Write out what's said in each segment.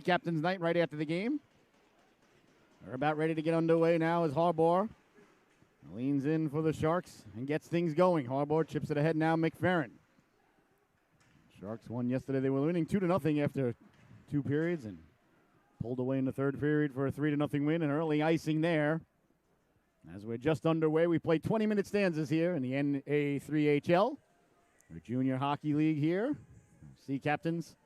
Captain's night right after the game. They're about ready to get underway now as Harbaugh leans in for the Sharks and gets things going. Harbaugh chips it ahead now, McFerrin. Sharks won yesterday. They were winning 2-0 after 2 periods and pulled away in the third period for a 3-0 win. An early icing there. As we're just underway, we play 20-minute stanzas here in the NA3HL, the junior hockey league here. Sea Captains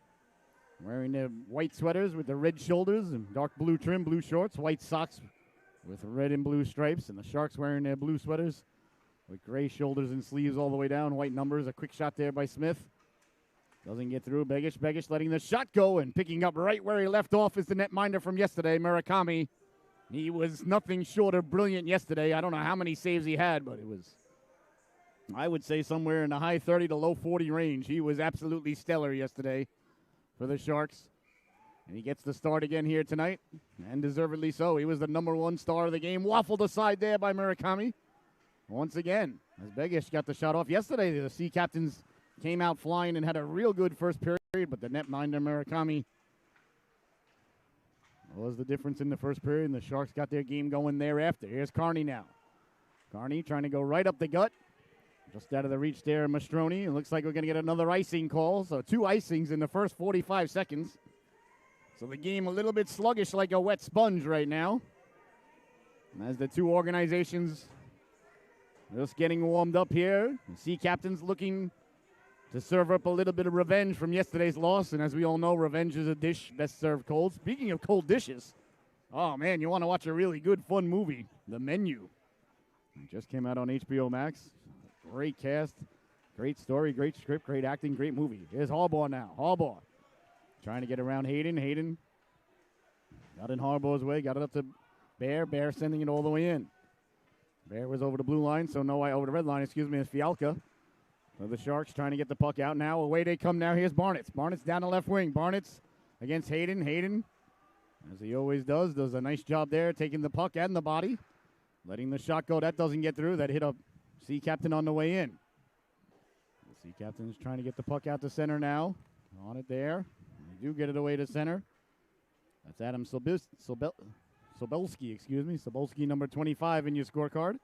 wearing their white sweaters with the red shoulders and dark blue trim, blue shorts, white socks with red and blue stripes, and the Sharks wearing their blue sweaters with gray shoulders and sleeves all the way down, white numbers. A quick shot there by Smith. Doesn't get through. Begic letting the shot go and picking up right where he left off is the netminder from yesterday, Murakami. He was nothing short of brilliant yesterday. I don't know how many saves he had, but it was, I would say, somewhere in the high 30 to low 40 range. He was absolutely stellar yesterday for the Sharks. And he gets the start again here tonight, and deservedly so. He was the #1 star of the game. Waffled aside there by Murakami. Once again, as Begic got the shot off yesterday, the Sea Captains came out flying and had a real good first period, but the netminder Murakami was the difference in the first period, and the Sharks got their game going thereafter. Here's Carney now. Carney trying to go right up the gut. Just out of the reach there, Mastroni. It looks like we're going to get another icing call. So 2 icings in the first 45 seconds. So the game a little bit sluggish like a wet sponge right now. And as the 2 organizations just getting warmed up here, the Sea Captains looking to serve up a little bit of revenge from yesterday's loss. And as we all know, revenge is a dish best served cold. Speaking of cold dishes, oh man, you want to watch a really good, fun movie, The Menu. It just came out on HBO Max. Great cast, great story, great script, great acting, great movie. Here's Harbaugh now. Harbaugh trying to get around Hayden. Hayden got in Harbaugh's way, got it up to Bear. Bear sending it all the way in. Bear was over the blue line, so no way over the red line, excuse me, it's Fialka. So the Sharks trying to get the puck out now. Away they come now. Here's Barnitz. Barnitz down the left wing. Barnitz against Hayden. Hayden, as he always does a nice job there, taking the puck and the body. Letting the shot go. That doesn't get through. That hit a Sea Captain on the way in. The Sea Captain's trying to get the puck out to center now. On it there. They do get it away to center. That's Adam Sobelski, excuse me. Sobelski, number 25 in your scorecard.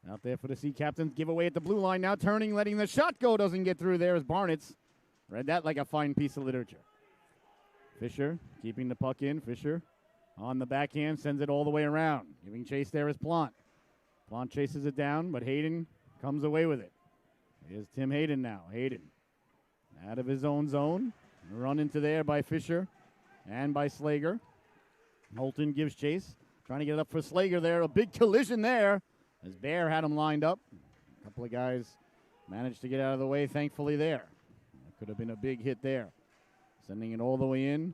Out there for the Sea Captains. Give away at the blue line now. Turning, letting the shot go. Doesn't get through there as Barnitz. Read that like a fine piece of literature. Fisher keeping the puck in. Fisher on the backhand. Sends it all the way around. Giving chase there is Plant. Plant chases it down, but Hayden comes away with it. Here's Tim Hayden now. Hayden out of his own zone. Run into there by Fisher and by Slager. Holton gives chase. Trying to get it up for Slager there. A big collision there as Bear had him lined up. A couple of guys managed to get out of the way, thankfully, there. That could have been a big hit there. Sending it all the way in.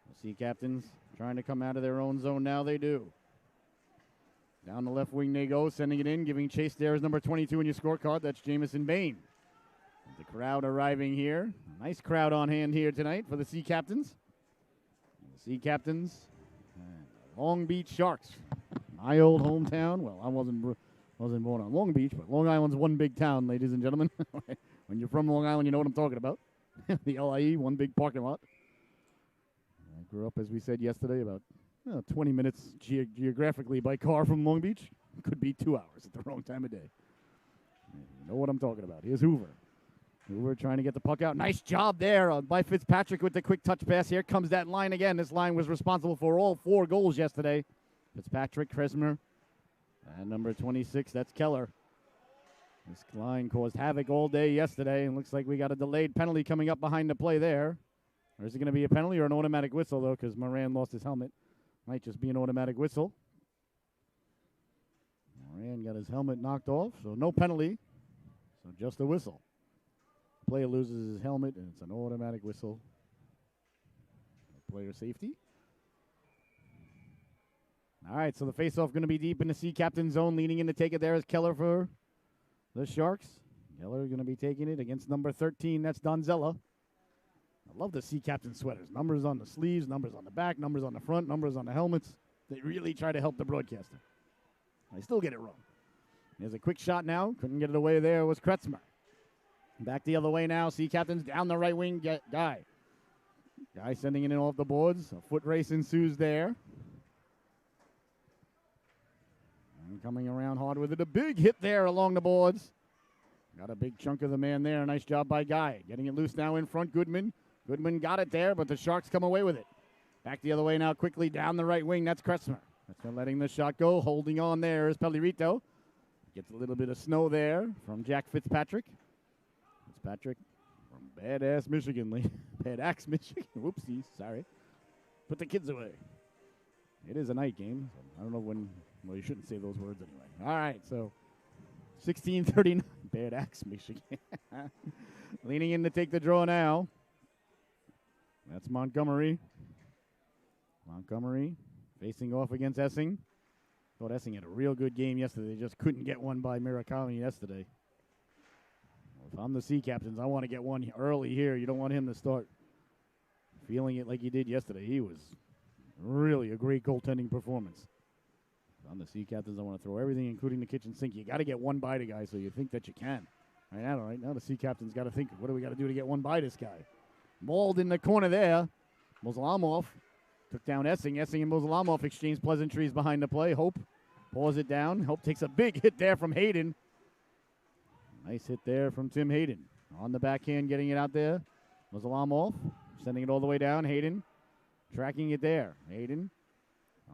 The Sea Captains trying to come out of their own zone now. They do. Down the left wing they go, sending it in, giving chase there is number 22 in your scorecard. That's Jamison Bain. The crowd arriving here. Nice crowd on hand here tonight for the Sea Captains. The Sea Captains, Long Beach Sharks. My old hometown. Well, I wasn't born on Long Beach, but Long Island's one big town, ladies and gentlemen. When you're from Long Island, you know what I'm talking about. The LIE, one big parking lot. I grew up, as we said yesterday, about 20 minutes geographically by car from Long Beach. Could be 2 hours at the wrong time of day. You know what I'm talking about. Here's Hoover. Hoover trying to get the puck out. Nice job there by Fitzpatrick with the quick touch pass. Here comes that line again. This line was responsible for all 4 goals yesterday. Fitzpatrick, Kresmer, and number 26, that's Keller. This line caused havoc all day yesterday, and looks like we got a delayed penalty coming up behind the play there. Or is it going to be a penalty or an automatic whistle, though, because Moran lost his helmet. Might just be an automatic whistle. Moran got his helmet knocked off, so no penalty. So just a whistle. Player loses his helmet, and it's an automatic whistle. Player safety. All right, so the faceoff going to be deep in the Sea Captain zone. Leaning in to take it there is Keller for the Sharks. Keller going to be taking it against number 13. That's Donzella. I love the Sea Captain sweaters. Numbers on the sleeves, numbers on the back, numbers on the front, numbers on the helmets. They really try to help the broadcaster. I still get it wrong. There's a quick shot now. Couldn't get it away there was Kretzmer. Back the other way now. Sea Captains down the right wing guy. Guy sending it in off the boards. A foot race ensues there. And coming around hard with it. A big hit there along the boards. Got a big chunk of the man there. Nice job by Guy. Getting it loose now in front. Goodman. Goodman got it there, but the Sharks come away with it. Back the other way now quickly down the right wing. That's Kretzmer. Kretzmer letting the shot go. Holding on there is Pellerito. Gets a little bit of snow there from Jack Fitzpatrick. Fitzpatrick from Badass Michigan. Badass Michigan. Whoopsies. Sorry. Put the kids away. It is a night game. So I don't know when. Well, you shouldn't say those words anyway. All right, so 16:39. Badass Michigan. Leaning in to take the draw now. That's Montgomery. Montgomery facing off against Essing. Thought Essing had a real good game yesterday. They just couldn't get one by Murakami yesterday. Well, if I'm the Sea Captains, I want to get one early here. You don't want him to start feeling it like he did yesterday. He was really a great goaltending performance. If I'm the Sea Captains, I want to throw everything, including the kitchen sink. You got to get one by the guy, so you think that you can. Right now the Sea Captains got to think, what do we got to do to get one by this guy? Mauled in the corner there. Moselamov took down Essing. Essing and Moselamov exchanged pleasantries behind the play. Hope pulls it down. Hope takes a big hit there from Hayden. Nice hit there from Tim Hayden. On the backhand, getting it out there. Moselamov sending it all the way down. Hayden tracking it there. Hayden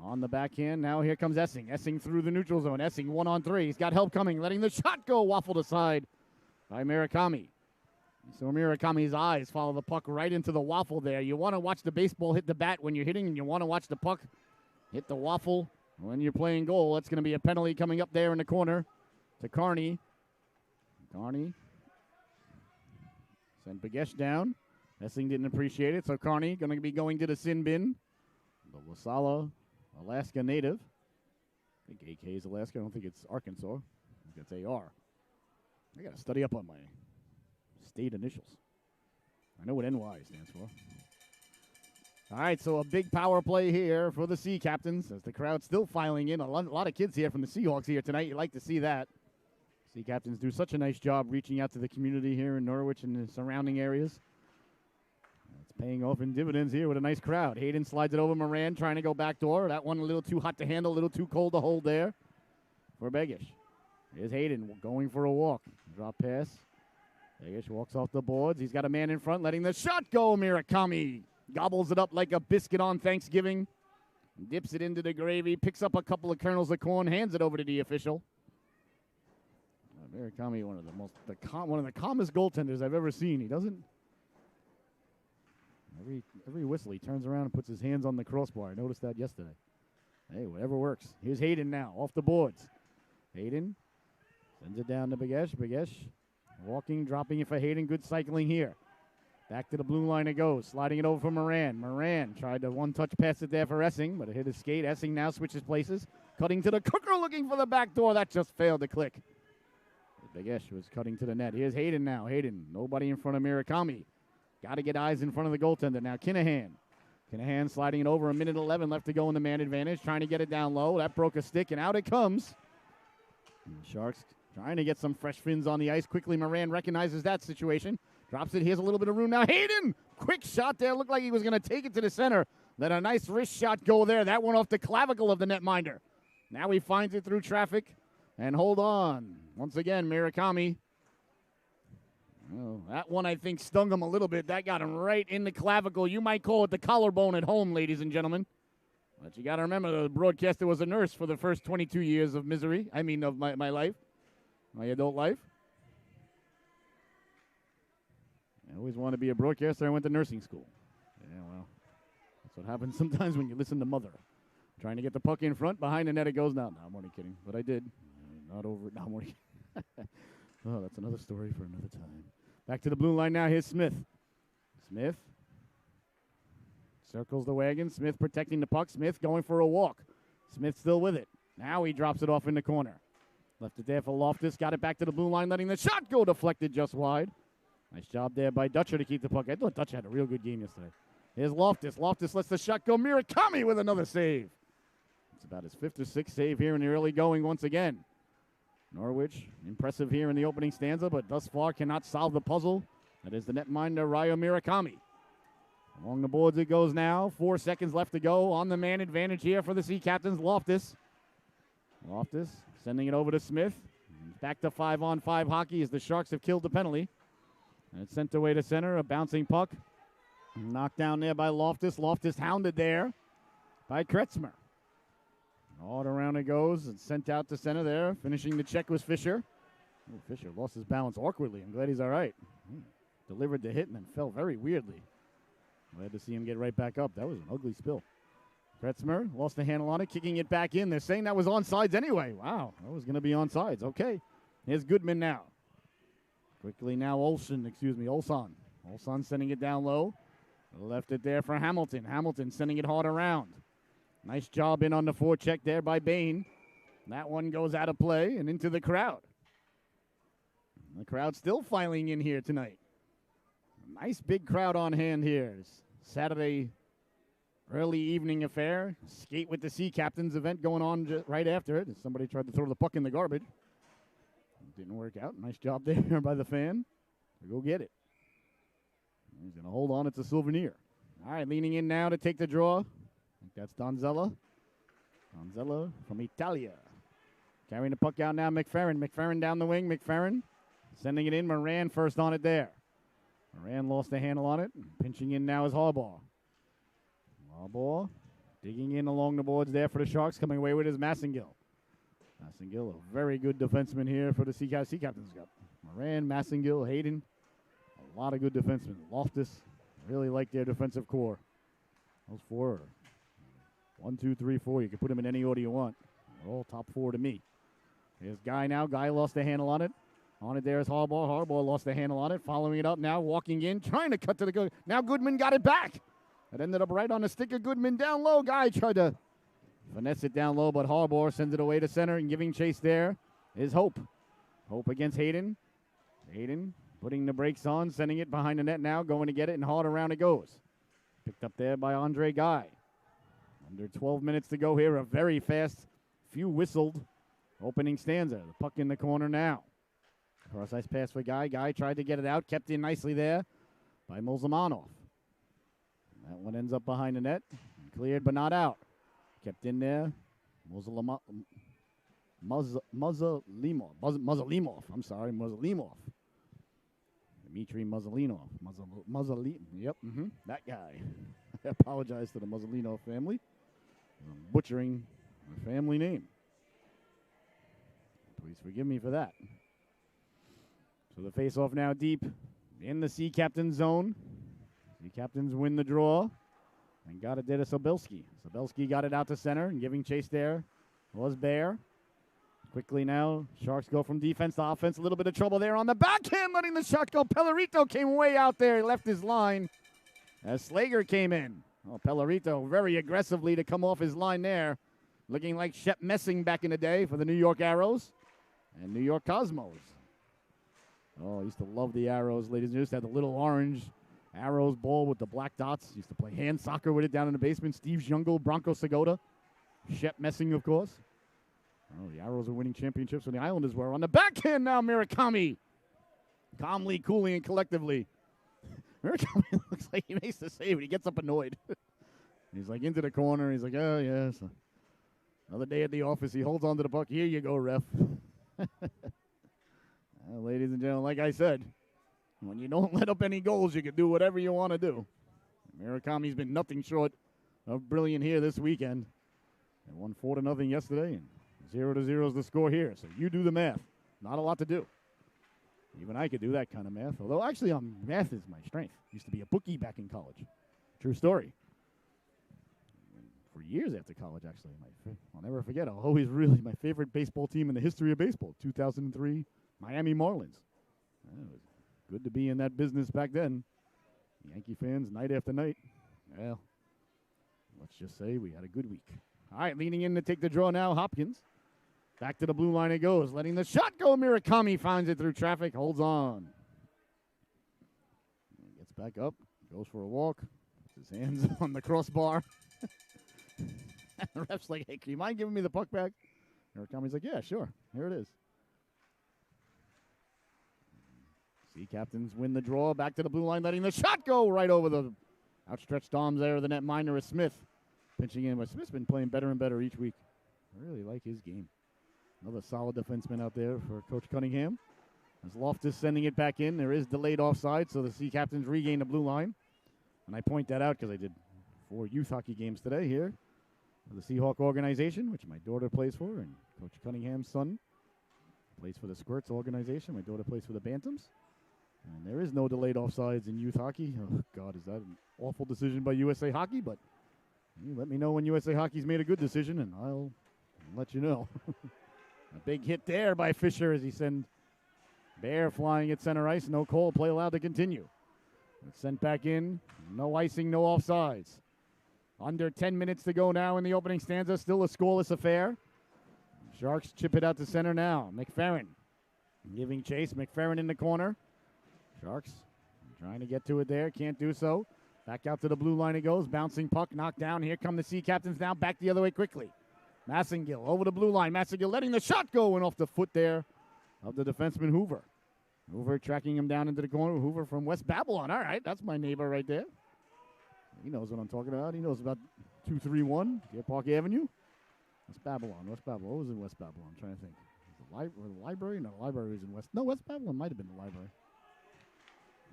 on the backhand. Now here comes Essing. Essing through the neutral zone. Essing 1-on-3. He's got help coming. Letting the shot go. Waffled aside by Murakami. So Murakami's eyes follow the puck right into the waffle there. You want to watch the baseball hit the bat when you're hitting, and you want to watch the puck hit the waffle when you're playing goal. That's going to be a penalty coming up there in the corner to Carney. Carney sent Bagesh down. Essing didn't appreciate it, so Carney going to be going to the sin bin. The Wasalla, Alaska native. I think AK is Alaska. I don't think it's Arkansas. I think it's AR. I got to study up on my state initials. I know what NY stands for. All right, so a big power play here for the Sea Captains as the crowd's still filing in. A lot of kids here from the Seahawks here tonight. You like to see that. Sea Captains do such a nice job reaching out to the community here in Norwich and the surrounding areas. It's paying off in dividends here with a nice crowd. Hayden slides it over Moran, trying to go backdoor. That one a little too hot to handle, a little too cold to hold there for Begish. Here's Hayden going for a walk. Drop pass. Begish walks off the boards. He's got a man in front, letting the shot go. Murakami gobbles it up like a biscuit on Thanksgiving. Dips it into the gravy, picks up a couple of kernels of corn, hands it over to the official. Murakami, one of the calmest goaltenders I've ever seen. He doesn't. Every whistle, he turns around and puts his hands on the crossbar. I noticed that yesterday. Hey, whatever works. Here's Hayden now, off the boards. Hayden sends it down to Begesh. Begesh walking, dropping it for Hayden. Good cycling here. Back to the blue line it goes. Sliding it over for Moran. Moran tried to one-touch pass it there for Essing, but it hit his skate. Essing now switches places. Cutting to the cooker, looking for the back door. That just failed to click. Begesh was cutting to the net. Here's Hayden now. Hayden, nobody in front of Murakami. Got to get eyes in front of the goaltender. Now Kinahan. Kinahan sliding it over. 1:11 left to go in the man advantage. Trying to get it down low. That broke a stick, and out it comes. And the Sharks trying to get some fresh fins on the ice. Quickly, Moran recognizes that situation. Drops it. Here's a little bit of room now. Hayden! Quick shot there. Looked like he was going to take it to the center. Let a nice wrist shot go there. That one off the clavicle of the netminder. Now he finds it through traffic. And hold on. Once again, Murakami. Oh, that one, I think, stung him a little bit. That got him right in the clavicle. You might call it the collarbone at home, ladies and gentlemen. But you got to remember, the broadcaster was a nurse for the first 22 years of misery. I mean, of my life, my adult life. I always wanted to be a broadcaster. I went to nursing school. Yeah, well, that's what happens sometimes when you listen to Mother. Trying to get the puck in front. Behind the net it goes. No, I'm only kidding. But I did. Not over. No, I'm only oh, that's another story for another time. Back to the blue line now. Here's Smith. Smith circles the wagon. Smith protecting the puck. Smith going for a walk. Smith still with it. Now he drops it off in the corner. Left it there for Loftus. Got it back to the blue line, letting the shot go. Deflected just wide. Nice job there by Dutcher to keep the puck. I thought Dutcher had a real good game yesterday. Here's Loftus. Loftus lets the shot go. Murakami with another save. It's about his 5th or 6th save here in the early going once again. Norwich, impressive here in the opening stanza, but thus far cannot solve the puzzle. That is the netminder, Ryo Murakami. Along the boards it goes now. 4 seconds left to go. On the man advantage here for the Sea Captains. Loftus sending it over to Smith. Back to 5-on-5 hockey as the Sharks have killed the penalty. And it's sent away to center. A bouncing puck. Knocked down there by Loftus. Loftus hounded there by Kretzmer. All around it goes and sent out to center there. Finishing the check was Fisher. Oh, Fisher lost his balance awkwardly. I'm glad he's all right. Delivered the hit and then fell very weirdly. Glad to see him get right back up. That was an ugly spill. Kretzmer lost the handle on it, kicking it back in. They're saying that was onside anyway. Wow, that was going to be onside. Okay. Here's Goodman now. Quickly now Olson sending it down low. Left it there for Hamilton. Hamilton sending it hard around. Nice job in on the forecheck there by Bain. That one goes out of play and into the crowd. The crowd still filing in here tonight. Nice big crowd on hand here. It's Saturday early evening affair. Skate with the Sea Captains event going on right after it. Somebody tried to throw the puck in the garbage. Didn't work out. Nice job there by the fan. Go get it. He's going to hold on. It's a souvenir. All right, leaning in now to take the draw. I think that's Donzella. Donzella from Italia. Carrying the puck out now, McFerrin. McFerrin down the wing. McFerrin sending it in. Moran first on it there. Moran lost the handle on it. Pinching in now is Harbaugh. Harbaugh digging in along the boards there for the Sharks. Coming away with his Massengill. Massengill, a very good defenseman here for the Sea Captains. Got Moran, Massengill, Hayden. A lot of good defensemen. Loftus, really like their defensive core. Those four are 1, 2, 3, 4. You can put them in any order you want. They're all top 4 to me. Here's Guy now. Guy lost the handle on it. On it there is Harbaugh. Harbaugh lost the handle on it. Following it up now, walking in, trying to cut to the goal. Now Goodman got it back. It ended up right on the stick of Goodman down low. Guy tried to finesse it down low, but Harbaugh sends it away to center and giving chase there is Hope. Hope against Hayden. Hayden putting the brakes on, sending it behind the net now, going to get it, and hard around it goes. Picked up there by Andre Guy. Under 12 minutes to go here. A very fast, few whistled opening stanza. The puck in the corner now. Cross ice pass for Guy. Guy tried to get it out, kept in nicely there by Mozamanov. That one ends up behind the net. Cleared but not out. Kept in there. Muzalimov. Muzalimov. Dmitry Muzalinov. Yep, that guy. I apologize to the Muzalinov family. I'm butchering the family name. Please forgive me for that. So the face-off now deep in the Sea Captain zone. Sea Captains win the draw and got it there to Sobelski. Sobelski got it out to center and giving chase there was Bear. Quickly now, Sharks go from defense to offense. A little bit of trouble there on the backhand, letting the shot go. Pellerito came way out there. He left his line as Slager came in. Oh, Pellerito very aggressively to come off his line there. Looking like Shep Messing back in the day for the New York Arrows and New York Cosmos. Oh, I used to love the Arrows, ladies and gentlemen. Used to have the little orange Arrows ball with the black dots. Used to play hand soccer with it down in the basement. Steve Jungle, Bronco Segota, Shep Messing, of course. Oh, the Arrows are winning championships when the Islanders were. On the backhand now, Murakami. Calmly, coolly, and collectively. Murakami looks like he makes the save, and he gets up annoyed. He's like into the corner. He's like, oh, yes. Another day at the office. He holds on to the puck. Here you go, ref. Ladies and gentlemen, like I said, when you don't let up any goals, you can do whatever you want to do. Murakami's been nothing short of brilliant here this weekend. They won 4-0 yesterday, and 0-0 is the score here. So you do the math. Not a lot to do. Even I could do that kind of math. Although, actually, math is my strength. Used to be a bookie back in college. True story. For years after college, actually. I'll never forget. I'll always really, my favorite baseball team in the history of baseball, 2003 Miami Marlins. It was good to be in that business back then. Yankee fans, night after night. Well, let's just say we had a good week. All right, leaning in to take the draw now, Hopkins. Back to the blue line it goes, letting the shot go. Murakami finds it through traffic, holds on. Gets back up, goes for a walk, puts his hands on the crossbar. The ref's like, hey, can you mind giving me the puck back? Murakami's like, yeah, sure, here it is. Sea Captains win the draw, back to the blue line, letting the shot go right over the Outstretched arms there of the netminder is Smith. Pinching in, but Smith's been playing better and better each week. I really like his game. Another solid defenseman out there for Coach Cunningham. As Loftus sending it back in, there is delayed offside, so the Sea Captains regain the blue line. And I point that out because I did 4 youth hockey games today here for the Seahawk organization, which my daughter plays for, and Coach Cunningham's son plays for the Squirts organization. My daughter plays for the Bantams. And there is no delayed offsides in youth hockey. Oh, God, is that an awful decision by USA Hockey? But you let me know when USA Hockey's made a good decision, and I'll let you know. A big hit there by Fisher as he sends Bear flying at center ice. No call. Play allowed to continue. It's sent back in. No icing, no offsides. Under 10 minutes to go now in the opening stanza. Still a scoreless affair. Sharks chip it out to center now. McFerrin giving chase. McFerrin in the corner. Sharks trying to get to it there. Can't do so. Back out to the blue line it goes. Bouncing puck. Knocked down. Here come the Sea Captains now. Back the other way quickly. Massengill over the blue line. Massengill letting the shot go and off the foot there of the defenseman Hoover. Hoover tracking him down into the corner. Hoover from West Babylon. All right, that's my neighbor right there. He knows what I'm talking about. He knows about 231 Deer Park Avenue. West Babylon. West Babylon. What was in West Babylon? I'm trying to think. The library? No, the library was in West. No, West Babylon might have been the library.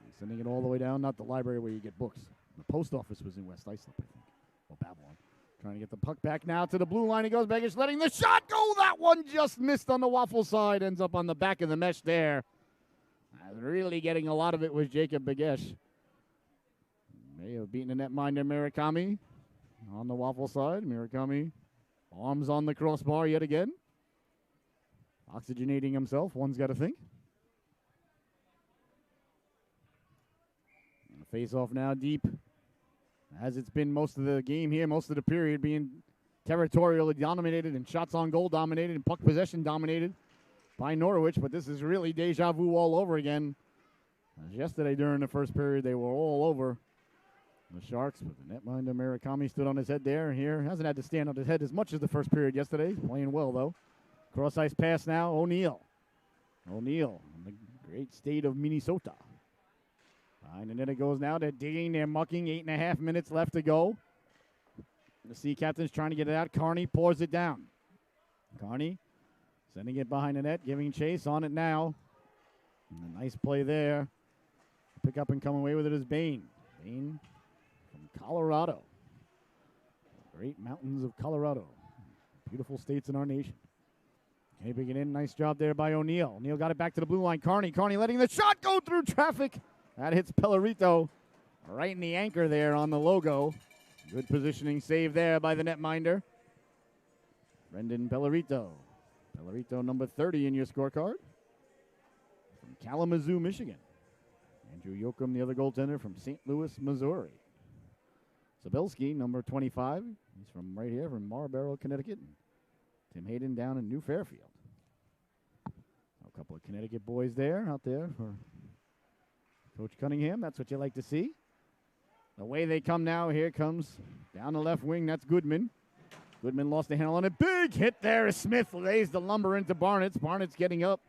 He's sending it all the way down. Not the library where you get books. The post office was in West Islip, I think. Or Babylon. Trying to get the puck back now to the blue line. He goes Begish letting the shot go. That one just missed on the waffle side. Ends up on the back of the mesh there. Really getting a lot of it was Jacob Begish. May have beaten the netminder Murakami on the waffle side. Murakami arms on the crossbar yet again. Oxygenating himself. One's got to think. Face off now deep. As it's been most of the game here, most of the period being territorially dominated and shots on goal dominated and puck possession dominated by Norwich. But this is really deja vu all over again. As yesterday during the first period, they were all over the Sharks. But the netminder Murakami stood on his head there. Here hasn't had to stand on his head as much as the first period yesterday. Playing well, though. Cross-ice pass now, O'Neill. O'Neill in the great state of Minnesota. Behind the net it goes now. They're digging. They're mucking. 8.5 minutes left to go. The Sea Captains trying to get it out. Carney pours it down. Carney sending it behind the net. Giving chase on it now. And a nice play there. Pick up and come away with it is Bain. Bain from Colorado. Great mountains of Colorado. Beautiful states in our nation. Keeping it in. Nice job there by O'Neill. O'Neill got it back to the blue line. Carney letting the shot go through traffic. That hits Pellerito right in the anchor there on the logo. Good positioning save there by the netminder. Brendan Pellerito. Pellerito number 30 in your scorecard. From Kalamazoo, Michigan. Andrew Yoakum, the other goaltender from St. Louis, Missouri. Sabilski, number 25. He's from right here, from Marlborough, Connecticut. Tim Hayden down in New Fairfield. A couple of Connecticut boys there, out there for Coach Cunningham. That's what you like to see. The way they come now, here comes down the left wing. That's Goodman. Goodman lost the handle on it. Big hit there as Smith lays the lumber into Barnett's. Barnett's getting up,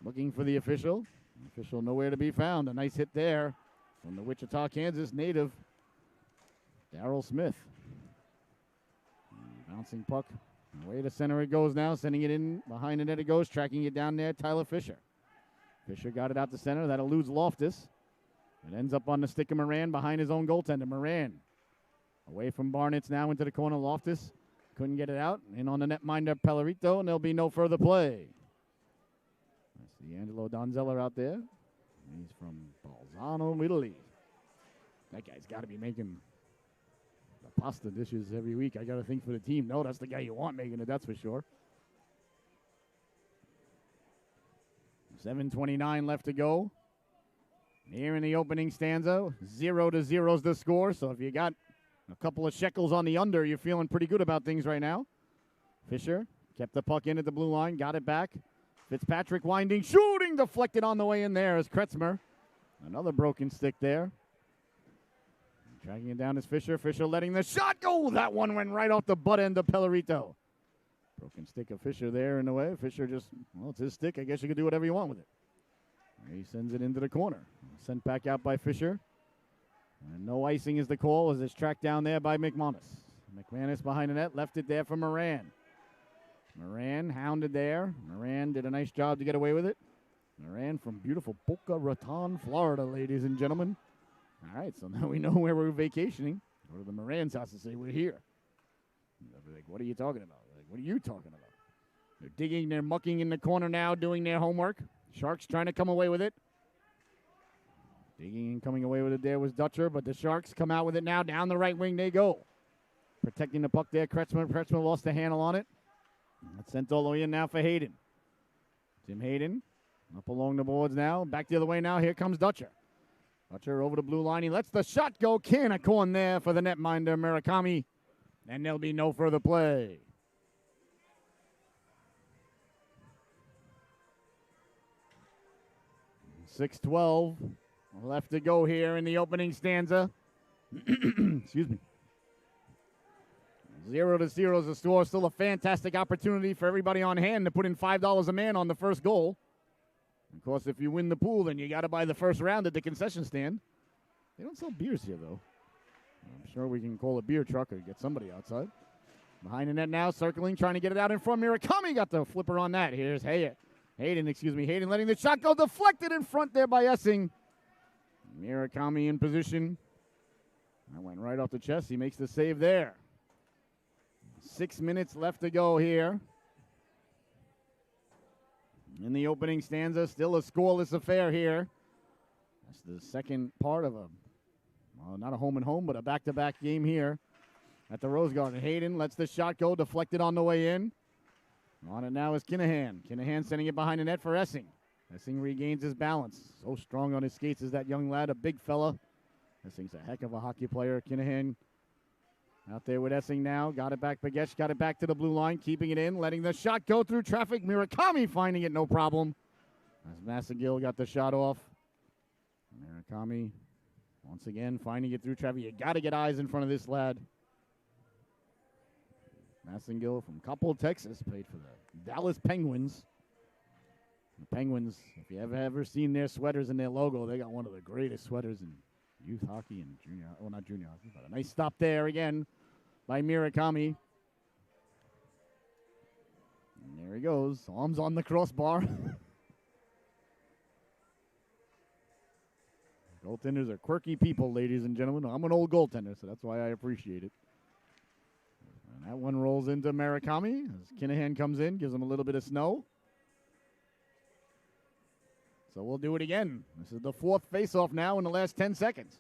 looking for the official. The official nowhere to be found. A nice hit there from the Wichita, Kansas native, Darryl Smith. Bouncing puck. Way to center it goes now. Sending it in behind the net it goes. Tracking it down there, Tyler Fisher. Fisher got it out to center. That eludes Loftus. It ends up on the stick of Moran behind his own goaltender. Moran away from Barnett's now into the corner. Loftus couldn't get it out. In on the netminder Pellerito, and there'll be no further play. That's the Angelo Donzella out there. He's from Bolzano, Italy. That guy's got to be making the pasta dishes every week. I got to think for the team. No, that's the guy you want making it, that's for sure. 7:29 left to go. Here in the opening stanza, 0-0 is the score. So if you got a couple of shekels on the under, you're feeling pretty good about things right now. Fisher kept the puck in at the blue line, got it back. Fitzpatrick winding, shooting, deflected on the way in there as Kretzmer. Another broken stick there. Tracking it down is Fisher. Fisher letting the shot go. That one went right off the butt end of Pellerito. Broken stick of Fisher there in the way. Fisher just, well, it's his stick. I guess you can do whatever you want with it. He sends it into the corner. Sent back out by Fisher. And no icing is the call as it's tracked down there by McManus. McManus behind the net, left it there for Moran. Moran hounded there. Moran did a nice job to get away with it. Moran from beautiful Boca Raton, Florida, ladies and gentlemen. All right, so now we know where we're vacationing. Go to the Moran's house and say we're here. They'll be like, what are you talking about? Like, what are you talking about? They're digging, they're mucking in the corner now, doing their homework. Sharks trying to come away with it. Digging and coming away with it there was Dutcher, but the Sharks come out with it now. Down the right wing they go. Protecting the puck there, Kretschmer. Kretschmer lost the handle on it. That's sent all the way in now for Hayden. Tim Hayden up along the boards now. Back the other way now. Here comes Dutcher. Dutcher over the blue line. He lets the shot go. Can a corn there for the netminder, Murakami. And there'll be no further play. 6:12 left to go here in the opening stanza. Excuse me. 0-0 is the score. Still a fantastic opportunity for everybody on hand to put in $5 a man on the first goal. Of course, if you win the pool, then you got to buy the first round at the concession stand. They don't sell beers here, though. I'm sure we can call a beer truck or get somebody outside. Behind the net now, circling, trying to get it out in front. Murakami got the flipper on that. Here's Hayden. Hayden letting the shot go. Deflected in front there by Essing. Murakami in position. That went right off the chest. He makes the save there. 6 minutes left to go here. In the opening stanza, still a scoreless affair here. That's the second part of not a home and home, but a back-to-back game here at the Rose Garden. Hayden lets the shot go, deflected on the way in. On it now is Kinahan. Kinahan sending it behind the net for Essing. Essing regains his balance. So strong on his skates is that young lad, a big fella. Essing's a heck of a hockey player. Kinahan out there with Essing now. Got it back. Bagesh got it back to the blue line, keeping it in, letting the shot go through traffic. Murakami finding it, no problem. As Massengill got the shot off. Murakami once again finding it through traffic. You got to get eyes in front of this lad. Massengill from Coppell, Texas, played for the Dallas Penguins. The Penguins, if you ever seen their sweaters and their logo, they got one of the greatest sweaters in youth hockey and junior, well, not junior hockey, but a nice stop there again by Murakami. And there he goes, arms on the crossbar. Goaltenders are quirky people, ladies and gentlemen. I'm an old goaltender, so that's why I appreciate it. And that one rolls into Murakami as Kinahan comes in, gives him a little bit of snow. So we'll do it again. This is the fourth faceoff now in the last 10 seconds.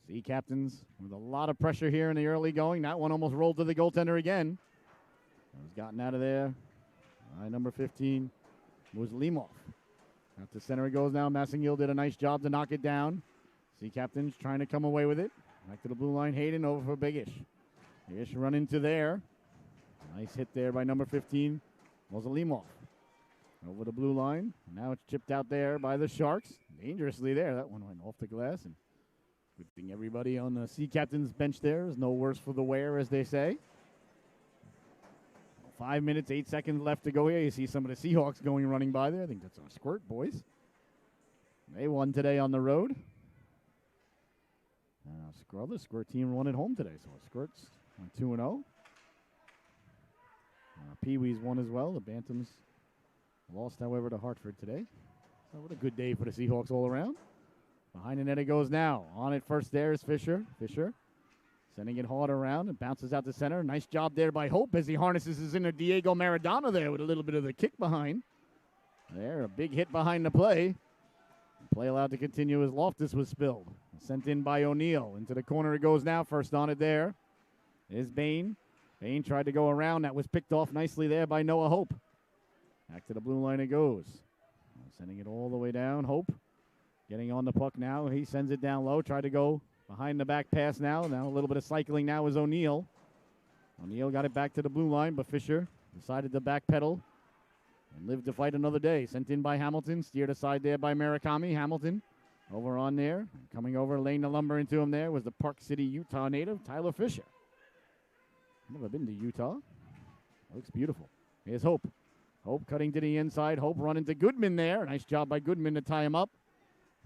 Sea Captains with a lot of pressure here in the early going. That one almost rolled to the goaltender again. It was gotten out of there by number 15 was Limov. Out to center it goes now. Massengill did a nice job to knock it down. Sea Captains trying to come away with it. Back to the blue line. Hayden over for Bigish. Bigish run into there. Nice hit there by number 15 was Limov. Over the blue line. Now it's chipped out there by the Sharks. Dangerously there. That one went off the glass. And good thing everybody on the Sea Captains bench there is no worse for the wear, as they say. 5 minutes, 8 seconds left to go here. You see some of the Seahawks running by there. I think that's a Squirt, boys. They won today on the road. The Squirt team won at home today. So Squirts went 2-0. Pee-wees won as well. The Bantams lost, however, to Hartford today. So what a good day for the Seahawks all around. Behind the net it goes now. On it first there is Fisher. Fisher sending it hard around and bounces out to center. Nice job there by Hope as he harnesses his inner Diego Maradona there with a little bit of the kick behind. There, a big hit behind the play. Play allowed to continue as Loftus was spilled. Sent in by O'Neill. Into the corner it goes now. First on it there is Bain. Bain tried to go around. That was picked off nicely there by Noah Hope. Back to the blue line it goes. Sending it all the way down. Hope getting on the puck now. He sends it down low. Tried to go behind the back pass now. Now a little bit of cycling now is O'Neill. O'Neill got it back to the blue line, but Fisher decided to backpedal and live to fight another day. Sent in by Hamilton. Steered aside there by Murakami. Hamilton over on there. Coming over, laying the lumber into him there was the Park City, Utah native, Tyler Fisher. Never been to Utah. Looks beautiful. Here's Hope. Hope cutting to the inside. Hope running to Goodman there. Nice job by Goodman to tie him up.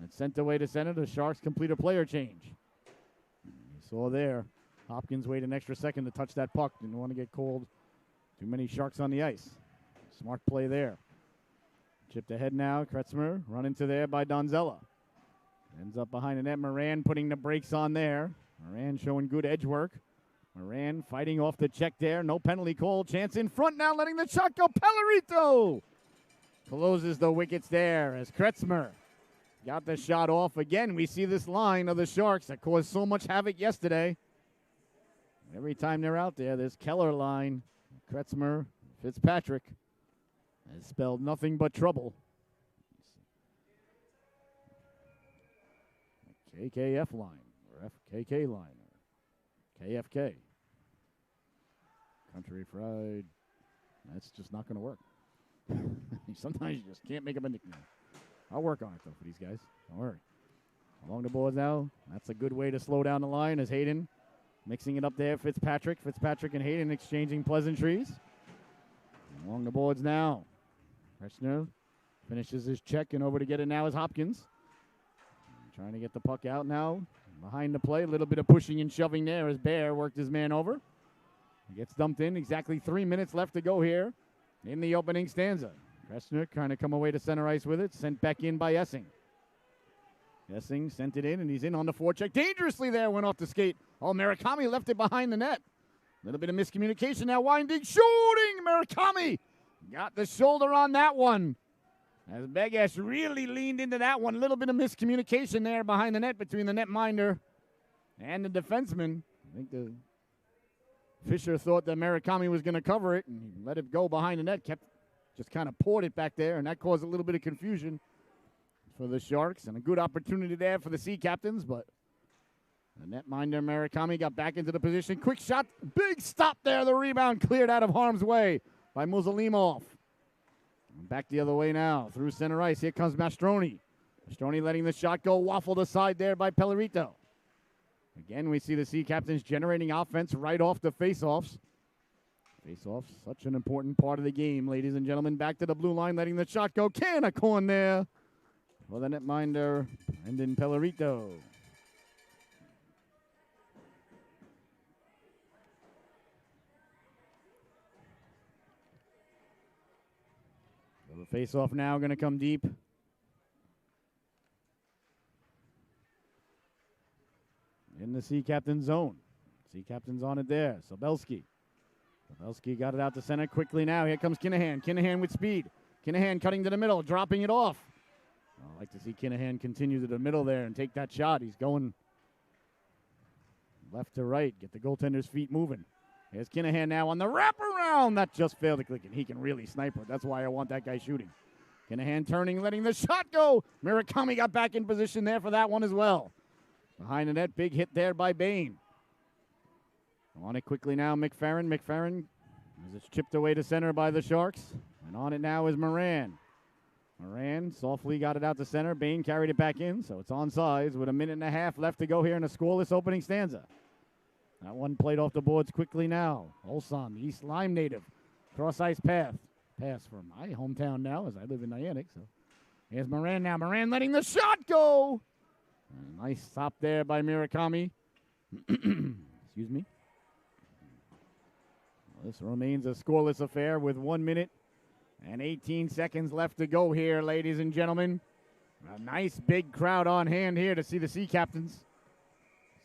It's sent away to center. The Sharks complete a player change. You saw there, Hopkins waited an extra second to touch that puck. Didn't want to get called. Too many Sharks on the ice. Smart play there. Chipped ahead now. Kretzmer run into there by Donzella. Ends up behind the net. Moran putting the brakes on there. Moran showing good edge work. Moran fighting off the check there. No penalty call. Chance in front now, letting the shot go. Pellerito closes the wickets there as Kretzmer got the shot off. Again, we see this line of the Sharks that caused so much havoc yesterday. Every time they're out there, this Keller line, Kretzmer, Fitzpatrick, has spelled nothing but trouble. KKF line, or FKK line, or KFK. Country Fried. That's just not going to work. Sometimes you just can't make up a nickname. I'll work on it, though, for these guys. Don't worry. Along the boards now. That's a good way to slow down the line as Hayden mixing it up there. Fitzpatrick and Hayden exchanging pleasantries. Along the boards now. Kreshner finishes his check, and over to get it now is Hopkins. Trying to get the puck out now. Behind the play, a little bit of pushing and shoving there as Bear worked his man over. He gets dumped in. Exactly 3 minutes left to go here in the opening stanza. Kreshner trying to come away to center ice with it. Sent back in by Essing. Essing sent it in, and he's in on the forecheck. Dangerously there, went off the skate. Oh, Murakami left it behind the net. A little bit of miscommunication now. Winding, shooting. Murakami got the shoulder on that one. As Begesh really leaned into that one. A little bit of miscommunication there behind the net between the netminder and the defenseman. I think the Fisher thought that Murakami was going to cover it, and he let it go behind the net. Just kind of poured it back there, and that caused a little bit of confusion for the Sharks. And a good opportunity there for the Sea Captains, but the netminder Murakami got back into the position. Quick shot, big stop there. The rebound cleared out of harm's way by Muzalimov. Back the other way now, through center ice. Here comes Mastroni. Mastroni letting the shot go, waffled aside there by Pellerito. Again, we see the Sea Captains generating offense right off the face-offs. Face-offs, such an important part of the game, ladies and gentlemen. Back to the blue line, letting the shot go. Can of corn there for the netminder, Brendan Pellerito. So the face-off now going to come deep. In the Sea Captain zone. Sea Captain's on it there. Sobelski. Sobelski got it out to center quickly now. Here comes Kinahan. Kinahan with speed. Kinahan cutting to the middle, dropping it off. I'd like to see Kinahan continue to the middle there and take that shot. He's going left to right. Get the goaltender's feet moving. Here's Kinahan now on the wraparound. That just failed to click, and he can really snipe it. That's why I want that guy shooting. Kinahan turning, letting the shot go. Murakami got back in position there for that one as well. Behind the net, big hit there by Bain. On it quickly now, McFerrin. McFerrin as it's chipped away to center by the Sharks. And on it now is Moran. Moran softly got it out to center. Bain carried it back in, so it's onside with a minute and a half left to go here in a scoreless opening stanza. That one played off the boards quickly now. Olson, the East Lyme native. Cross-ice pass. Pass from my hometown now as I live in Niantic. So here's Moran now. Moran letting the shot go. A nice stop there by Murakami. Excuse me. Well, this remains a scoreless affair with 1 minute and 18 seconds left to go here, ladies and gentlemen. A nice big crowd on hand here to see the Sea Captains.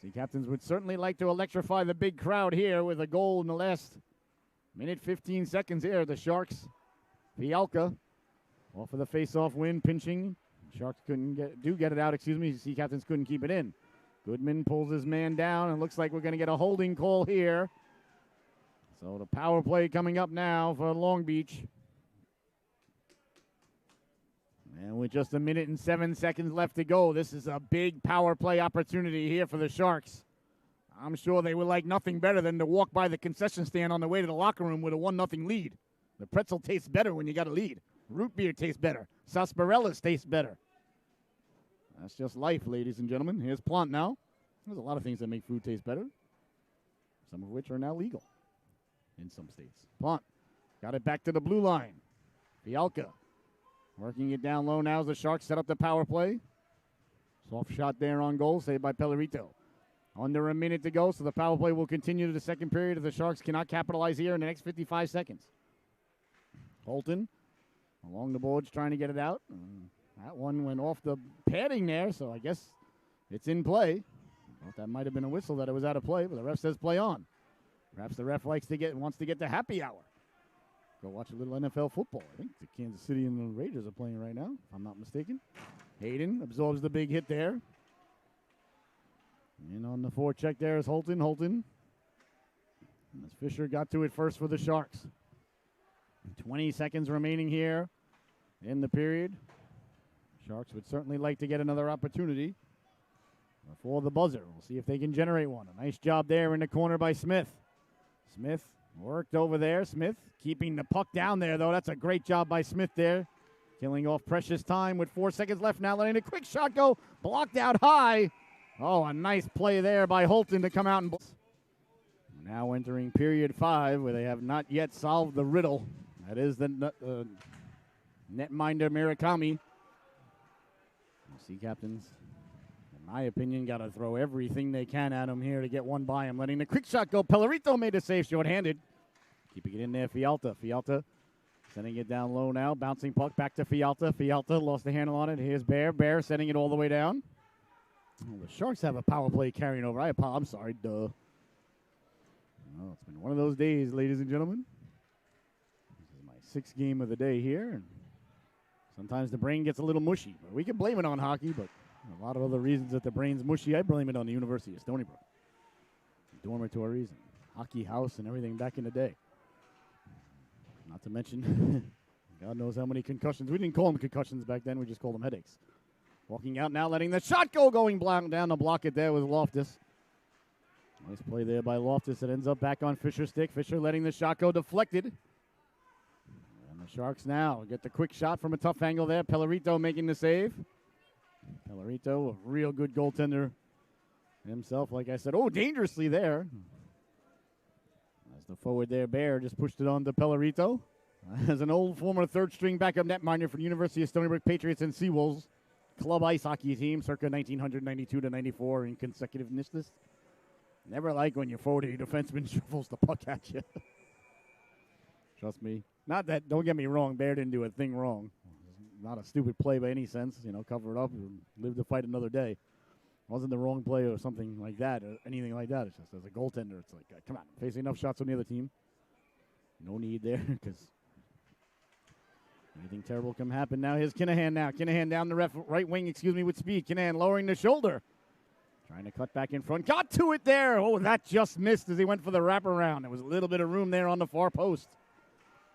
Sea Captains would certainly like to electrify the big crowd here with a goal in the last minute 15 seconds here. The Sharks, Fialka, off of the face-off win, pinching. Sharks couldn't get it out, Sea Captains couldn't keep it in. Goodman pulls his man down, and looks like we're going to get a holding call here. So the power play coming up now for Long Beach. And with just a minute and 7 seconds left to go, this is a big power play opportunity here for the Sharks. I'm sure they would like nothing better than to walk by the concession stand on the way to the locker room with a 1-0 lead. The pretzel tastes better when you got a lead. Root beer tastes better. Sarsaparillas tastes better. That's just life, ladies and gentlemen. Here's Plant now. There's a lot of things that make food taste better, some of which are now legal in some states. Plant got it back to the blue line. Fialka working it down low now as the Sharks set up the power play. Soft shot there on goal, saved by Pellerito. Under a minute to go, so the power play will continue to the second period if the Sharks cannot capitalize here in the next 55 seconds. Holton along the boards trying to get it out. That one went off the padding there, so I guess it's in play. Well, that might have been a whistle that it was out of play, but the ref says play on. Perhaps the ref wants to get the happy hour. Go watch a little NFL football. I think the Kansas City and the Raiders are playing right now, if I'm not mistaken. Hayden absorbs the big hit there. And on the forecheck there is Holton. And as Fisher got to it first for the Sharks. 20 seconds remaining here in the period. Sharks would certainly like to get another opportunity before the buzzer. We'll see if they can generate one. A nice job there in the corner by Smith. Smith worked over there. Smith keeping the puck down there, though. That's a great job by Smith there. Killing off precious time with 4 seconds left now. Letting a quick shot go. Blocked out high. Oh, a nice play there by Holton to come out and... Now entering period 5, where they have not yet solved the riddle. That is the netminder Murakami. Sea Captains, in my opinion, got to throw everything they can at him here to get one by him. Letting the quick shot go. Pellerito made a save short-handed. Keeping it in there, Fialta. Fialta sending it down low now. Bouncing puck back to Fialta. Fialta lost the handle on it. Here's Bear. Bear sending it all the way down. Oh, the Sharks have a power play carrying over. I'm sorry, duh. Well, it's been one of those days, ladies and gentlemen. This is my 6th game of the day here. And sometimes the brain gets a little mushy. But we can blame it on hockey, but a lot of other reasons that the brain's mushy, I blame it on the University of Stony Brook. Dormitories and hockey house and everything back in the day. Not to mention, God knows how many concussions. We didn't call them concussions back then. We just called them headaches. Walking out now, letting the shot go, going down to block it there with Loftus. Nice play there by Loftus. It ends up back on Fisher's stick. Fisher letting the shot go deflected. And the Sharks now get the quick shot from a tough angle there. Pellerito making the save. Pellerito, a real good goaltender himself, like I said. Oh, dangerously there. As the forward there, Bear just pushed it on to Pellerito. As an old former third-string backup netminder for the University of Stony Brook Patriots and Seawolves club ice hockey team, circa 1992 to 94 in consecutiveness. Never like when your forward or your defenseman shovels the puck at you. Trust me. Not that, don't get me wrong, Bear didn't do a thing wrong. Not a stupid play by any sense. Cover it up and live to fight another day. Wasn't the wrong play or something like that or anything like that. It's just as a goaltender, it's like, come on, facing enough shots on the other team. No need there because anything terrible can happen. Now here's Kinahan now. Kinahan down the right wing, with speed. Kinahan lowering the shoulder. Trying to cut back in front. Got to it there. Oh, that just missed as he went for the wraparound. There was a little bit of room there on the far post.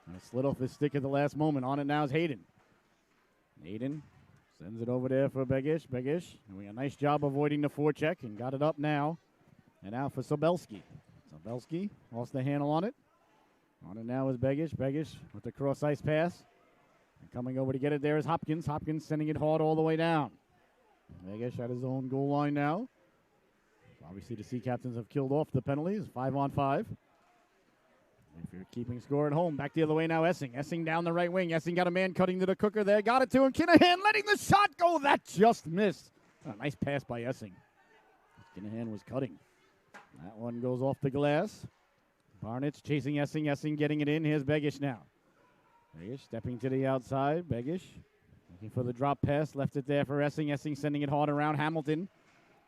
And it slid off his stick at the last moment. On it now is Hayden. Hayden sends it over there for Begish. Begish doing a nice job avoiding the forecheck and got it up now. And now for Sobelski. Sobelski lost the handle on it. On it now is Begish. Begish with the cross-ice pass. And coming over to get it there is Hopkins. Hopkins sending it hard all the way down. Begish at his own goal line now. Obviously, the Sea Captains have killed off the penalties. 5-on-5. If you're keeping score at home, back the other way now, Essing. Essing down the right wing. Essing got a man cutting to the cooker there. Got it to him. Kinahan letting the shot go. That just missed. A nice pass by Essing. Kinahan was cutting. That one goes off the glass. Barnett's chasing Essing. Essing getting it in. Here's Begish now. Begish stepping to the outside. Begish looking for the drop pass. Left it there for Essing. Essing sending it hard around. Hamilton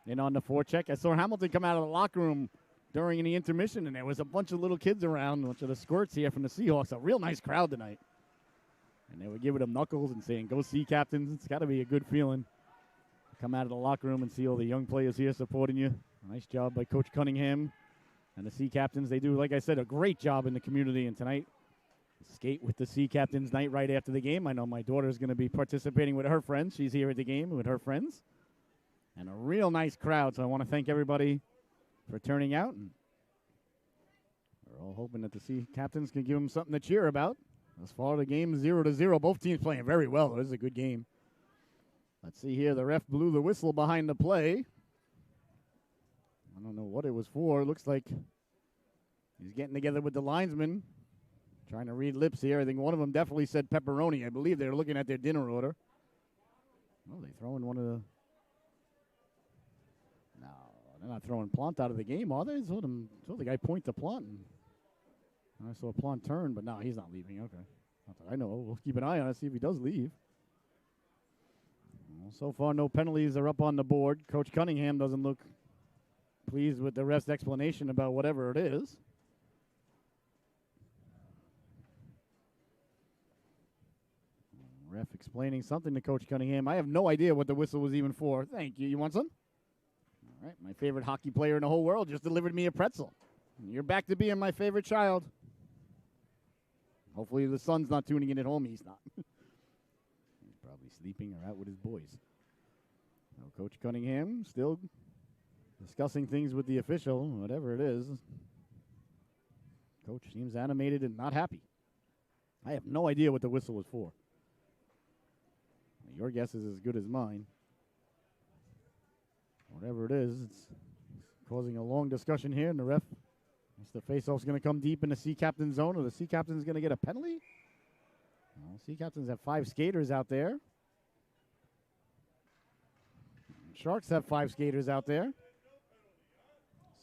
in on the forecheck. I saw Hamilton come out of the locker room during the intermission, and there was a bunch of little kids around, a bunch of the squirts here from the Seahawks. A real nice crowd tonight. And they were giving them knuckles and saying, go Sea Captains. It's got to be a good feeling. Come out of the locker room and see all the young players here supporting you. Nice job by Coach Cunningham and the Sea Captains. They do, like I said, a great job in the community. And tonight, skate with the Sea Captains night right after the game. I know my daughter is going to be participating with her friends. She's here at the game with her friends. And a real nice crowd, so I want to thank everybody for turning out. And we're all hoping that the Sea Captains can give them something to cheer about. Thus far, the game 0-0. Both teams playing very well. This is a good game. Let's see here. The ref blew the whistle behind the play. I don't know what it was for. It looks like he's getting together with the linesman, trying to read lips here. I think one of them definitely said pepperoni. I believe they're looking at their dinner order. Oh, they throw in one of the They're not throwing Plant out of the game, are they? Saw the guy point to Plant. I saw Plant turn, but no, he's not leaving. Okay. Not that I know. We'll keep an eye on it, see if he does leave. Well, so far, no penalties are up on the board. Coach Cunningham doesn't look pleased with the ref's explanation about whatever it is. Ref explaining something to Coach Cunningham. I have no idea what the whistle was even for. Thank you. You want some? All right. My favorite hockey player in the whole world just delivered me a pretzel. You're back to being my favorite child. Hopefully the son's not tuning in at home. He's not. He's probably sleeping or out with his boys. Now, Coach Cunningham still discussing things with the official, whatever it is. Coach seems animated and not happy. I have no idea what the whistle was for. Your guess is as good as mine. Whatever it is, it's causing a long discussion here, and the ref thinks the faceoff's going to come deep in the Sea Captain zone, or the Sea Captain's going to get a penalty. Well, Sea Captains have 5 skaters out there. Sharks have 5 skaters out there.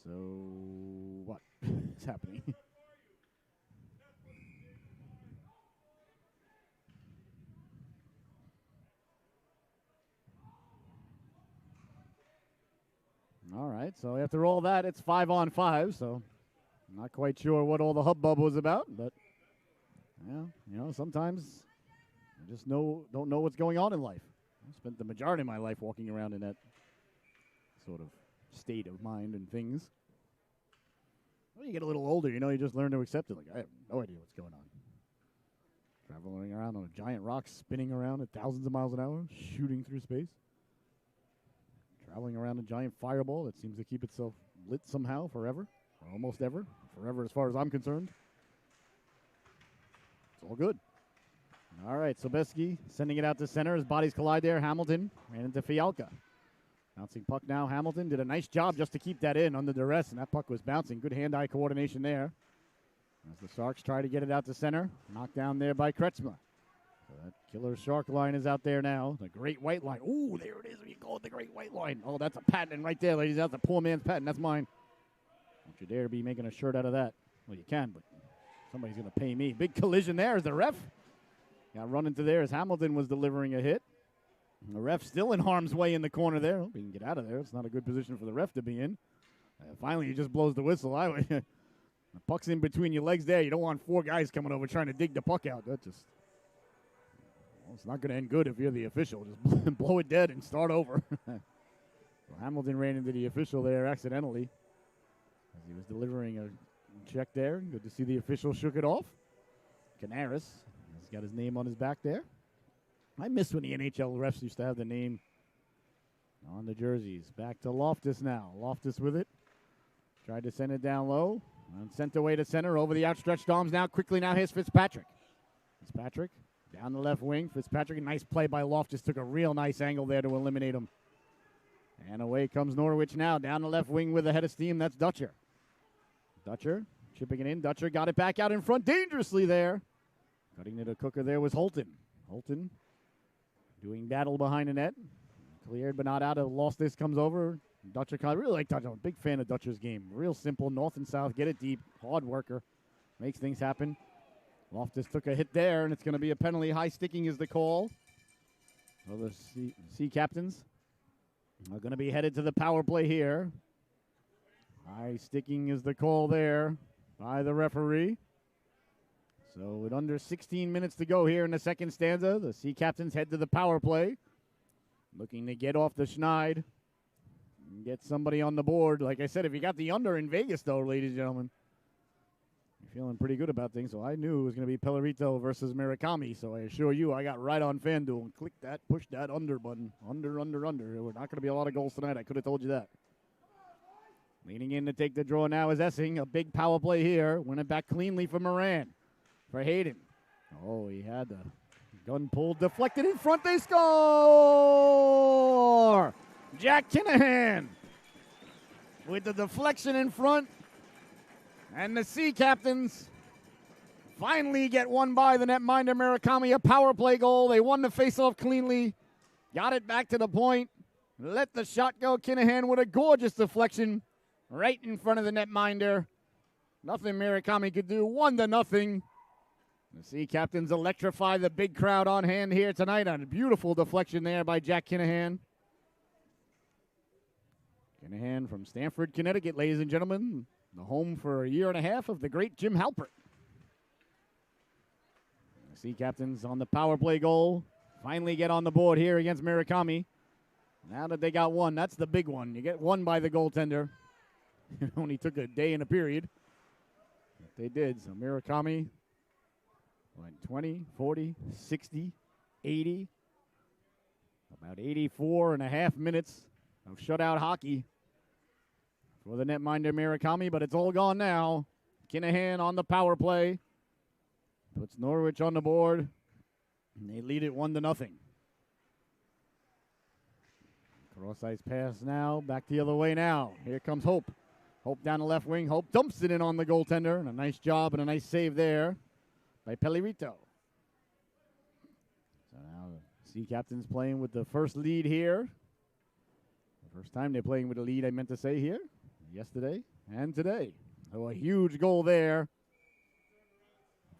So, what is happening? All right, so after all that, it's 5-on-5, so I'm not quite sure what all the hubbub was about, but, yeah, sometimes I just don't know what's going on in life. I spent the majority of my life walking around in that sort of state of mind and things. When you get a little older, you just learn to accept it. Like, I have no idea what's going on. Traveling around on a giant rock, spinning around at thousands of miles an hour, shooting through space. Traveling around a giant fireball that seems to keep itself lit somehow forever, or almost ever. Forever as far as I'm concerned. It's all good. All right, Sobeski sending it out to center. His bodies collide there. Hamilton ran into Fialka. Bouncing puck now. Hamilton did a nice job just to keep that in under duress, and that puck was bouncing. Good hand-eye coordination there. As the Sharks try to get it out to center. Knocked down there by Kretzma. So that killer Shark line is out there now. The Great White Line. Ooh, there it is. We call it the Great White Line. Oh, that's a patent right there, ladies. That's a poor man's patent. That's mine. Don't you dare be making a shirt out of that. Well, you can, but somebody's going to pay me. Big collision there as the ref got run into there as Hamilton was delivering a hit. And the ref still in harm's way in the corner there. Hope he can get out of there. It's not a good position for the ref to be in. Finally, he just blows the whistle. The puck's in between your legs there. You don't want 4 guys coming over trying to dig the puck out. That just... Well, it's not going to end good if you're the official. Just blow it dead and start over. Well, Hamilton ran into the official there accidentally as he was delivering a check there. Good to see the official shook it off. Canaris has got his name on his back there. I miss when the NHL refs used to have the name on the jerseys. Back to Loftus now. Loftus with it. Tried to send it down low. And sent away to center over the outstretched arms now. Quickly now here's Fitzpatrick. Fitzpatrick down the left wing. Fitzpatrick, a nice play by Loftus. Took a real nice angle there to eliminate him. And away comes Norwich now. Down the left wing with a head of steam. That's Dutcher. Dutcher chipping it in. Dutcher got it back out in front dangerously there. Cutting to the cooker there was Holton. Holton doing battle behind the net. Cleared but not out. Loftus comes over. Dutcher, I really like Dutcher. I'm a big fan of Dutcher's game. Real simple, north and south. Get it deep. Hard worker. Makes things happen. Loftus took a hit there, and it's going to be a penalty. High sticking is the call. So the Sea Captains are going to be headed to the power play here. High sticking is the call there by the referee. So with under 16 minutes to go here in the second stanza, the Sea Captains head to the power play. Looking to get off the schneid and get somebody on the board. Like I said, if you got the under in Vegas, though, ladies and gentlemen, you're feeling pretty good about things. So I knew it was going to be Pellerito versus Murakami. So I assure you, I got right on FanDuel and clicked that, pushed that under button. Under, under, under. We're not going to be a lot of goals tonight. I could have told you that. Leaning in to take the draw now is Essing. A big power play here. Win it back cleanly for Moran. For Hayden. Oh, he had the gun pulled, deflected in front. They score! Jack Kinahan with the deflection in front. And the Sea Captains finally get one by the netminder Murakami. A power play goal. They won the faceoff cleanly. Got it back to the point. Let the shot go. Kinahan with a gorgeous deflection right in front of the netminder. Nothing Murakami could do. 1-0. The Sea Captains electrify the big crowd on hand here tonight on a beautiful deflection there by Jack Kinahan. Kinahan from Stamford, Connecticut, ladies and gentlemen. The home for a year and a half of the great Jim Halpert. The Sea Captains on the power play goal. Finally get on the board here against Murakami. Now that they got one, that's the big one. You get one by the goaltender. It only took a day and a period. But they did. So Murakami went 20, 40, 60, 80. About 84 and a half minutes of shutout hockey for the netminder Murakami, but it's all gone now. Kinahan on the power play. Puts Norwich on the board. And they lead it 1-0. Cross-ice pass now. Back the other way now. Here comes Hope. Hope down the left wing. Hope dumps it in on the goaltender. And a nice job and a nice save there by Pellerito. So now the Sea Captains playing with the first lead here. The first time they're playing with a lead, I meant to say here. Yesterday and today. So a huge goal there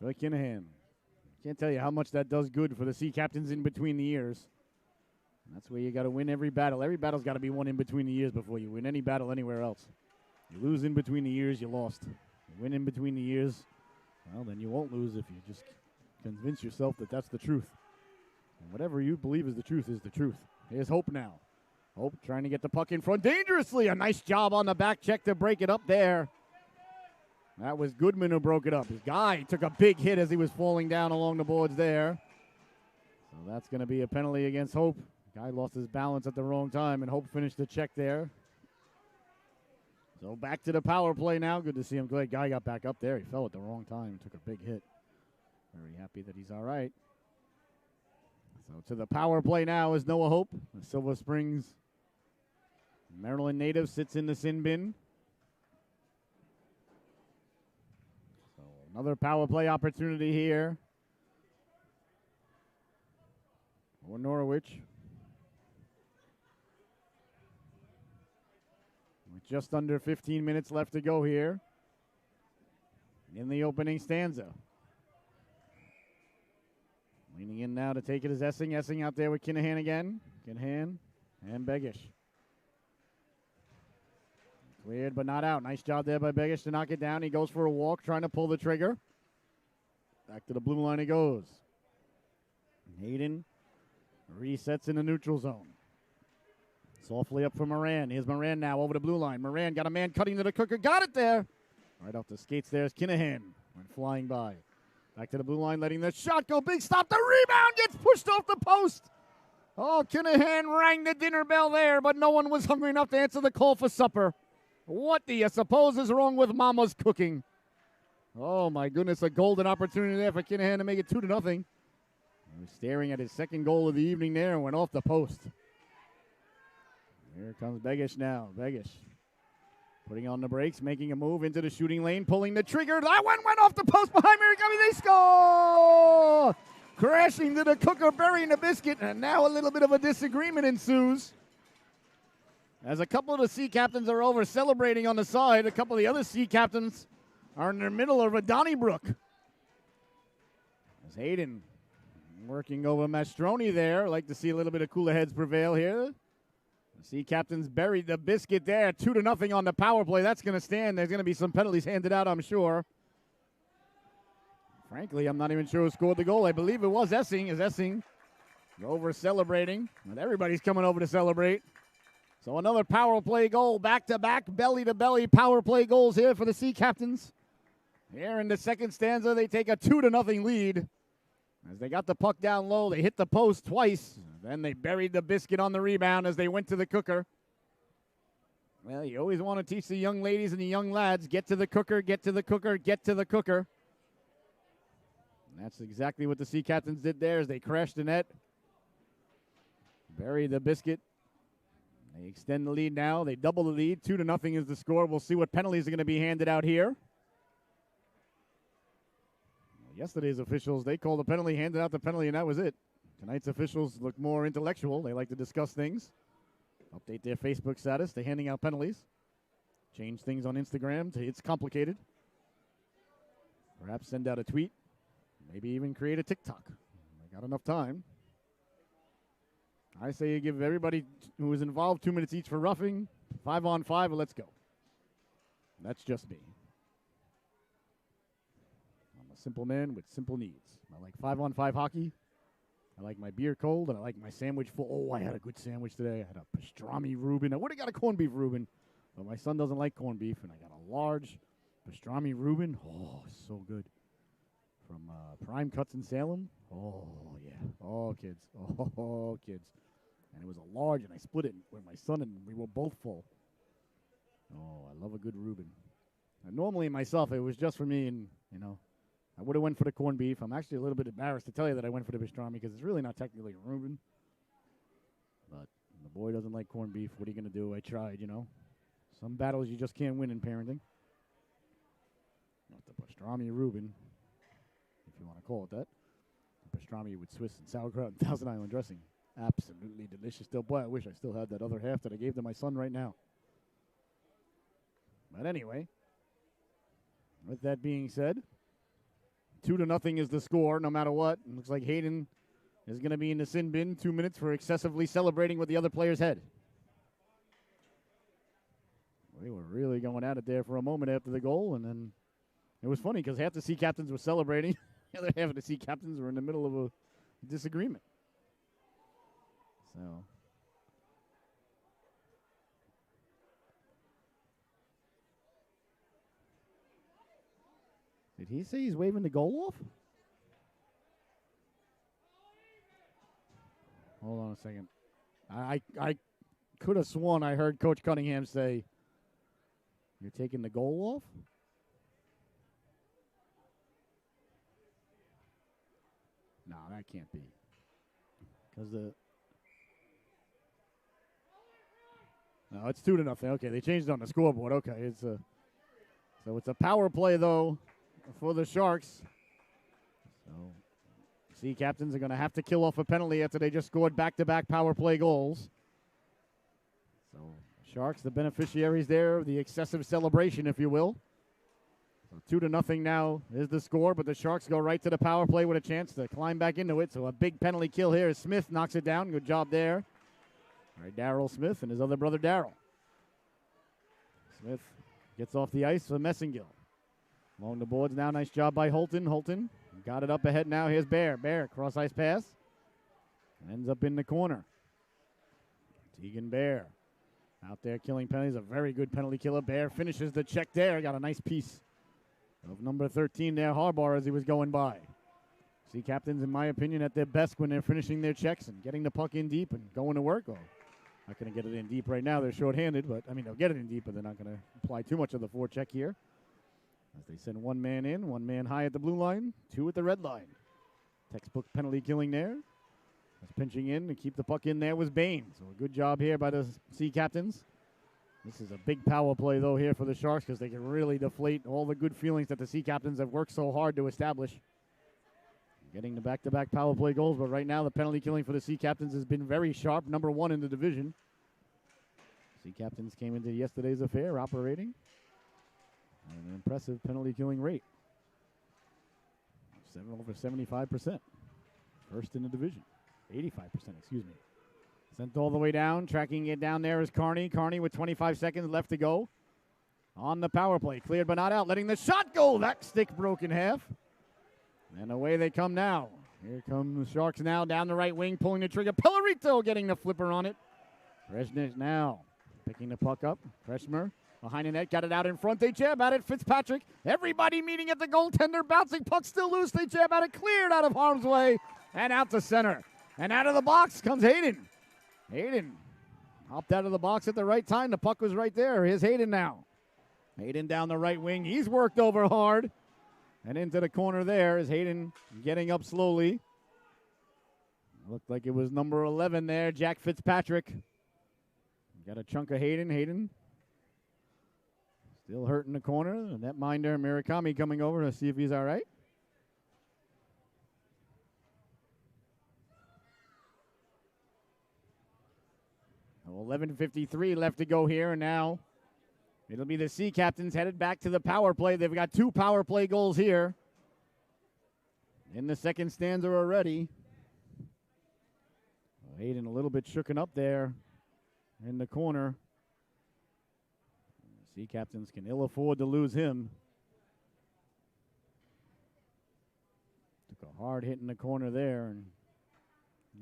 for Kinahan. Can't tell you how much that does good for the Sea Captains in between the years. And that's where you got to win every battle. Every battle's got to be won in between the years before you win any battle anywhere else. You lose in between the years, you lost. You win in between the years, well, then you won't lose if you just convince yourself that that's the truth. And whatever you believe is the truth is the truth. Here's Hope now. Hope trying to get the puck in front dangerously. A nice job on the back check to break it up there. That was Goodman who broke it up. His guy took a big hit as he was falling down along the boards there. So that's going to be a penalty against Hope. Guy lost his balance at the wrong time, and Hope finished the check there. So back to the power play now. Good to see him. Glad guy got back up there. He fell at the wrong time. Took a big hit. Very happy that he's all right. So to the power play now is Noah Hope. The Silver Springs Maryland native sits in the sin bin. So another power play opportunity here for Norwich. With just under 15 minutes left to go here in the opening stanza. Leaning in now to take it is Essing. Essing out there with Kinahan again. Kinahan and Begish. Cleared but not out. Nice job there by Begish to knock it down. He goes for a walk, trying to pull the trigger. Back to the blue line he goes. Hayden resets in the neutral zone. Softly up for Moran. Here's Moran now over the blue line. Moran got a man cutting to the cooker. Got it there. Right off the skates there is Kinahan. Went flying by. Back to the blue line, letting the shot go. Big stop. The rebound gets pushed off the post. Oh, Kinahan rang the dinner bell there, but no one was hungry enough to answer the call for supper. What do you suppose is wrong with Mama's cooking? Oh, my goodness, a golden opportunity there for Kinahan to make it 2-0. He was staring at his second goal of the evening there and went off the post. Here comes Begish now. Begish putting on the brakes, making a move into the shooting lane, pulling the trigger. That one went off the post behind Murakami. They score! Crashing to the cooker, burying the biscuit, and now a little bit of a disagreement ensues. As a couple of the Sea Captains are over celebrating on the side, a couple of the other Sea Captains are in the middle of a Donnybrook. As Hayden working over Mastroni there. Like to see a little bit of cooler heads prevail here. The Sea Captains buried the biscuit there. 2-0 on the power play. That's going to stand. There's going to be some penalties handed out, I'm sure. Frankly, I'm not even sure who scored the goal. I believe it was Essing. Is Essing over celebrating? And everybody's coming over to celebrate. So another power play goal, back-to-back, belly-to-belly power play goals here for the Sea Captains. Here in the second stanza, they take a 2-0 lead. As they got the puck down low, they hit the post twice. Then they buried the biscuit on the rebound as they went to the cooker. Well, you always want to teach the young ladies and the young lads, get to the cooker, get to the cooker, get to the cooker. And that's exactly what the Sea Captains did there as they crashed the net. Buried the biscuit. They extend the lead now. They double the lead. 2-0 is the score. We'll see what penalties are going to be handed out here. Yesterday's officials, they called a penalty, handed out the penalty, and that was it. Tonight's officials look more intellectual. They like to discuss things. update their Facebook status. They're handing out penalties. Change things on Instagram to It's Complicated. Perhaps send out a tweet. Maybe even create a TikTok. I got enough time. I say you give everybody who is involved 2 minutes each for roughing, 5-on-5, and let's go. That's just me. I'm a simple man with simple needs. I like 5-on-5 hockey. I like my beer cold, and I like my sandwich full. Oh, I had a good sandwich today. I had a pastrami Reuben. I would have got a corned beef Reuben, but my son doesn't like corned beef, and I got a large pastrami Reuben. Oh, so good. From Prime Cuts in Salem. Oh, yeah. Oh, kids. Oh, kids. And it was a large, and I split it with my son, and we were both full. Oh, I love a good Reuben. And normally myself, it was just for me, and, you know, I would have went for the corned beef. I'm actually a little bit embarrassed to tell you that I went for the pastrami because it's really not technically a Reuben. But the boy doesn't like corned beef. What are you going to do? I tried, you know. Some battles you just can't win in parenting. Not the pastrami Reuben, if you want to call it that. The pastrami with Swiss and sauerkraut and Thousand Island dressing. Absolutely delicious still. Boy, I wish I still had that other half that I gave to my son right now. But anyway, with that being said, 2-0 is the score, no matter what. It looks like Hayden is going to be in the sin bin. 2 minutes for excessively celebrating with the other player's head. They were really going at it there for a moment after the goal, and then it was funny because half the Sea Captains were celebrating. The other half of the Sea Captains were in the middle of a disagreement. So, did he say he's waving the goal off? Hold on a second. I could have sworn I heard Coach Cunningham say, "You're taking the goal off?" No, that can't be. Because no, it's 2-0. Okay, they changed it on the scoreboard. Okay, so it's a power play though for the Sharks. So Sea Captains are going to have to kill off a penalty after they just scored back-to-back power play goals. So Sharks, the beneficiaries there of the excessive celebration, if you will. So 2-0 now is the score, but the Sharks go right to the power play with a chance to climb back into it. So a big penalty kill here as Smith knocks it down. Good job there. All right, Daryl Smith and his other brother Daryl. Smith gets off the ice for Messingill. Along the boards now, nice job by Holton. Holton got it up ahead now. Here's Bear. Bear, cross-ice pass. Ends up in the corner. Tegan Bear out there killing penalties. A very good penalty killer. Bear finishes the check there. Got a nice piece of number 13 there, Harbaugh, as he was going by. Sea Captains, in my opinion, at their best when they're finishing their checks and getting the puck in deep and going to work. Oh, not going to get it in deep right now. They're shorthanded, but, I mean, they'll get it in deep, but they're not going to apply too much of the forecheck here. As they send one man in, one man high at the blue line, two at the red line. Textbook penalty killing there. That's pinching in to keep the puck in there was Bain. So a good job here by the Sea Captains. This is a big power play, though, here for the Sharks because they can really deflate all the good feelings that the Sea Captains have worked so hard to establish. Getting the back-to-back power play goals, but right now the penalty killing for the Sea Captains has been very sharp, number 1 in the division. Sea Captains came into yesterday's affair operating at an impressive penalty killing rate. Over 75%. First in the division. 85%, excuse me. Sent all the way down. Tracking it down there is Carney. Carney with 25 seconds left to go. On the power play. Cleared but not out. Letting the shot go. That stick broke in half. And away they come now. Here come the Sharks now down the right wing, pulling the trigger. Pellerito getting the flipper on it. Kresnick now picking the puck up. Kretschmer behind the net, got it out in front. They jab at it. Fitzpatrick. Everybody meeting at the goaltender. Bouncing puck still loose. They jab at it. Cleared out of harm's way and out to center. And out of the box comes Hayden. Hayden hopped out of the box at the right time. The puck was right there. Here's Hayden now. Hayden down the right wing. He's worked over hard. And into the corner there is Hayden getting up slowly. Looked like it was number 11 there, Jack Fitzpatrick. Got a chunk of Hayden. Hayden still hurt in the corner. The netminder Murakami coming over to see if he's all right. Well, 11:53 left to go here, and now it'll be the Sea Captains headed back to the power play. They've got 2 power play goals here in the second stanza already. Hayden a little bit shooken up there in the corner. The Sea Captains can ill afford to lose him. Took a hard hit in the corner there, and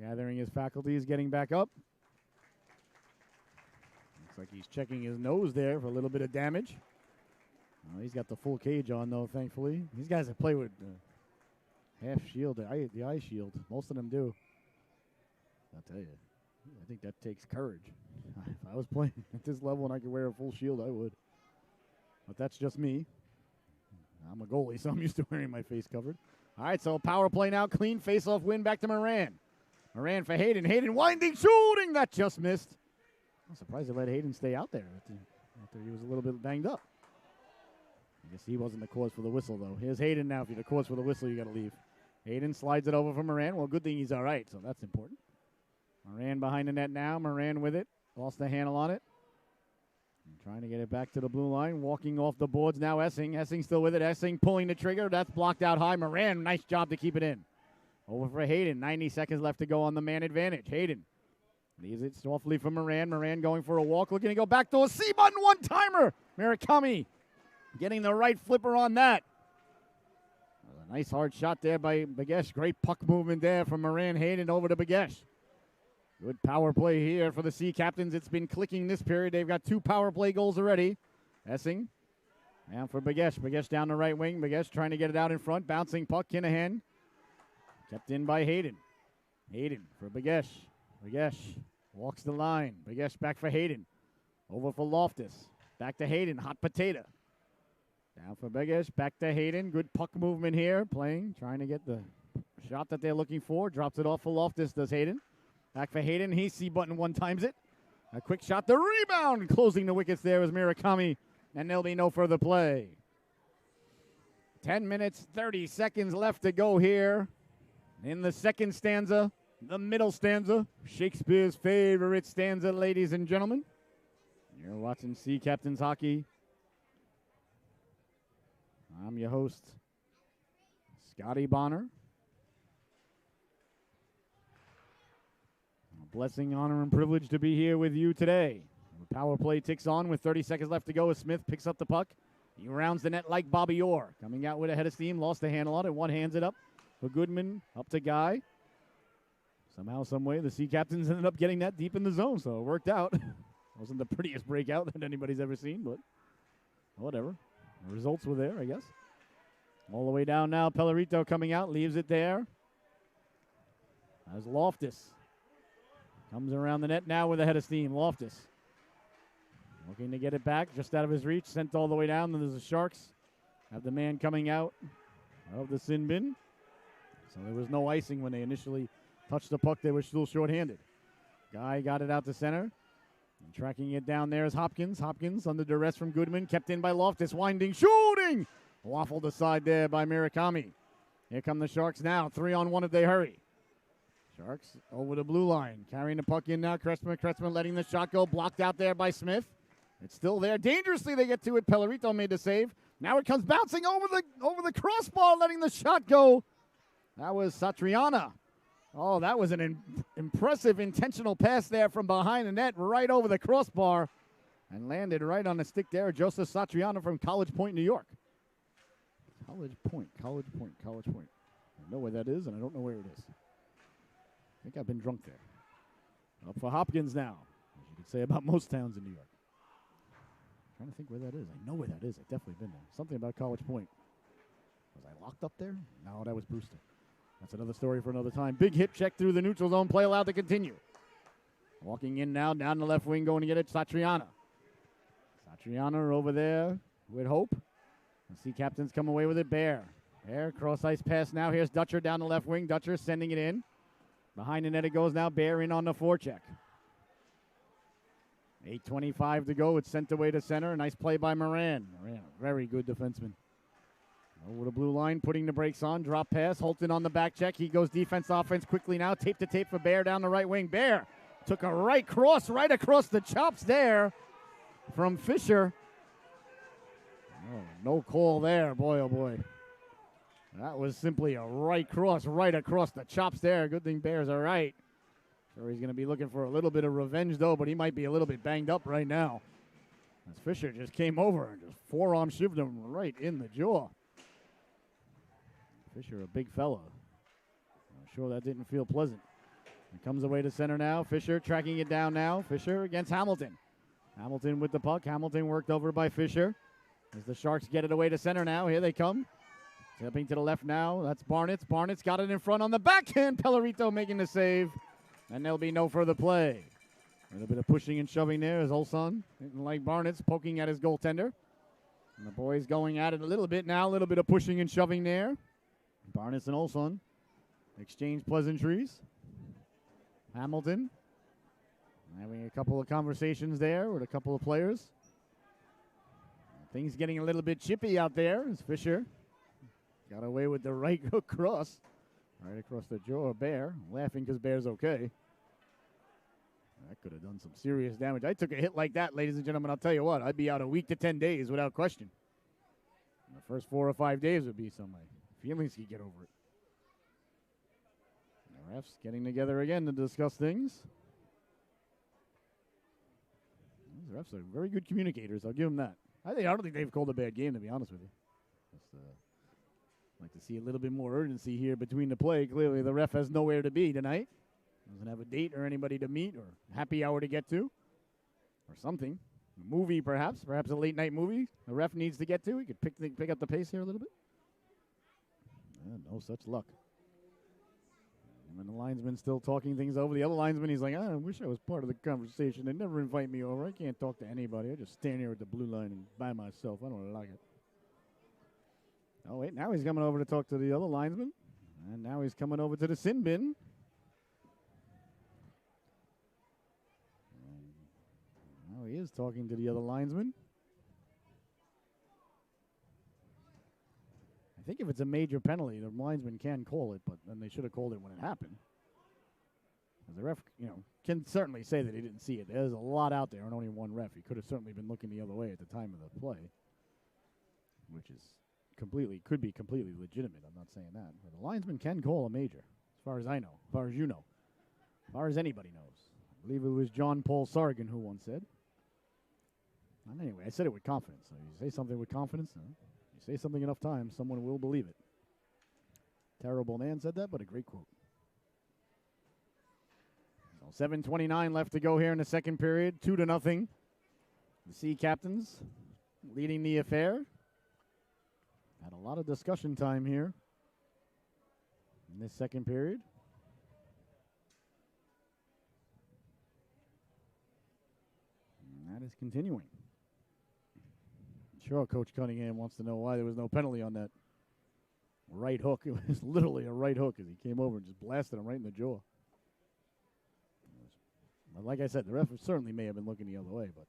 gathering his faculties, getting back up. Looks like he's checking his nose there for a little bit of damage. He's got the full cage on, though, thankfully. These guys that play with half shield, the eye shield. Most of them do. I'll tell you, I think that takes courage. If I was playing at this level and I could wear a full shield, I would. But that's just me. I'm a goalie, so I'm used to wearing my face covered. All right, so power play now. Clean face-off win back to Moran. Moran for Hayden. Hayden winding, shooting. That just missed. I'm surprised they let Hayden stay out there after he was a little bit banged up. I guess he wasn't the cause for the whistle, though. Here's Hayden now. If you're the cause for the whistle, you got to leave. Hayden slides it over for Moran. Well, good thing he's all right, so that's important. Moran behind the net now. Moran with it. Lost the handle on it. And trying to get it back to the blue line. Walking off the boards now, Essing. Essing still with it. Essing pulling the trigger. That's blocked out high. Moran, nice job to keep it in. Over for Hayden. 90 seconds left to go on the man advantage. Hayden leaves it softly for Moran. Moran going for a walk. Looking to go back to a C-button one-timer. Murakami getting the right flipper on that. A nice hard shot there by Bagesh. Great puck movement there from Moran. Hayden over to Bagesh. Good power play here for the Sea Captains. It's been clicking this period. They've got 2 power play goals already. Essing. Now for Bagesh. Bagesh down the right wing. Bagesh trying to get it out in front. Bouncing puck. Kinahan. Kept in by Hayden. Hayden for Bagesh. Bagesh walks the line. Bagesh back for Hayden. Over for Loftus. Back to Hayden. Hot potato. Down for Bagesh. Back to Hayden. Good puck movement here. Playing. Trying to get the shot that they're looking for. Drops it off for Loftus. Does Hayden. Back for Hayden. He C-button one times it. A quick shot. The rebound. Closing the wickets there is Murakami. And there'll be no further play. 10 minutes, 30 seconds left to go here. In the second stanza, the middle stanza. Shakespeare's favorite stanza, ladies and gentlemen. You're watching Sea Captains Hockey. I'm your host, Scotty Bonner. Blessing, honor, and privilege to be here with you today. The power play ticks on with 30 seconds left to go as Smith picks up the puck. He rounds the net like Bobby Orr. Coming out with a head of steam, lost the handle on it. One hands it up for Goodman, up to Guy. Somehow, some way, the Sea Captains ended up getting that deep in the zone, so it worked out. Wasn't the prettiest breakout that anybody's ever seen, but whatever. The results were there, I guess. All the way down now, Pellerito coming out, leaves it there. As Loftus comes around the net now with a head of steam. Loftus looking to get it back, just out of his reach, sent all the way down. Then there's the Sharks. Have the man coming out of the sin bin. So there was no icing when they initially touched the puck. They were still shorthanded. Guy got it out to center. And tracking it down there is Hopkins. Hopkins under duress from Goodman. Kept in by Loftus. Winding, shooting. Waffled aside there by Murakami. Here come the Sharks now. 3-on-1 if they hurry. Sharks over the blue line. Carrying the puck in now. Kretschmann letting the shot go. Blocked out there by Smith. It's still there. Dangerously they get to it. Pellerito made the save. Now it comes bouncing over the crossbar, letting the shot go. That was Satriana. Oh, that was an impressive intentional pass there from behind the net, right over the crossbar, and landed right on the stick there. Joseph Satriana from College Point, New York. College Point. I know where that is, and I don't know where it is. I think I've been drunk there. Up for Hopkins now, as you could say about most towns in New York. I'm trying to think where that is. I know where that is. I've definitely been there. Something about College Point. Was I locked up there? No, that was Brewster. That's another story for another time. Big hip check through the neutral zone. Play allowed to continue. Walking in now, down the left wing, going to get it, Satriana. Satriana over there with Hope. The Sea Captains come away with it. Bear, cross ice pass now. Here's Dutcher down the left wing. Dutcher sending it in. Behind the net it goes now. Bear in on the forecheck. 8:25 to go. It's sent away to center. Nice play by Moran. Moran, very good defenseman. Over the blue line, putting the brakes on. Drop pass. Holton on the back check. He goes defense, offense quickly now. Tape to tape for Bear down the right wing. Bear Took a right cross right across the chops there from Fisher. Oh, no call there. Boy, oh boy. That was simply a right cross right across the chops there. Good thing Bears are right. Sure, he's going to be looking for a little bit of revenge, though, but he might be a little bit banged up right now. As Fisher just came over and just forearm shivved him right in the jaw. Fisher, a big fella. I'm sure that didn't feel pleasant. He comes away to center now. Fisher tracking it down now. Fisher against Hamilton. Hamilton with the puck. Hamilton worked over by Fisher. As the Sharks get it away to center now. Here they come. Stepping to the left now. That's Barnitz. Barnitz got it in front on the backhand. Pellerito making the save. And there'll be no further play. A little bit of pushing and shoving there as Olson didn't like Barnitz poking at his goaltender. And the boys going at it a little bit now. A little bit of pushing and shoving there. Barnitz and Olson exchange pleasantries. Hamilton having a couple of conversations there with a couple of players. Things getting a little bit chippy out there as Fisher got away with the right hook cross. Right across the jaw of Bear. Laughing because Bear's okay. That could have done some serious damage. I took a hit like that, ladies and gentlemen. I'll tell you what, I'd be out a week to 10 days without question. And the first 4 or 5 days would be some feelings could get over it. The refs getting together again to discuss things. These refs are very good communicators. I'll give them that. I don't think they've called a bad game, to be honest with you. Just like to see a little bit more urgency here between the play. Clearly, the ref has nowhere to be tonight. Doesn't have a date or anybody to meet or happy hour to get to or something. A movie, perhaps a late night movie. The ref needs to get to. He could pick up the pace here a little bit. No such luck. And the linesman still talking things over. The other linesman, he's like, I wish I was part of the conversation. They never invite me over. I can't talk to anybody. I just stand here at the blue line and by myself. I don't like it. Oh, wait, now he's coming over to talk to the other linesman. And now he's coming over to the sin bin. And now he is talking to the other linesman. I think if it's a major penalty, the linesman can call it, but then they should have called it when it happened. As the ref, can certainly say that he didn't see it. There's a lot out there and only one ref. He could have certainly been looking the other way at the time of the play, which is could be completely legitimate. I'm not saying that. But the linesman can call a major, as far as I know, as far as you know, as far as anybody knows. I believe it was John Paul Sargent who once said. And anyway, I said it with confidence. So you say something with confidence, you say something enough times, someone will believe it. Terrible man said that, but a great quote. So 7:29 left to go here in the second period, 2-0. The Sea Captains leading the affair. Had a lot of discussion time here in this second period. And that is continuing. Sure, Coach Cunningham wants to know why there was no penalty on that right hook. It was literally a right hook as he came over and just blasted him right in the jaw. But like I said, the ref certainly may have been looking the other way, but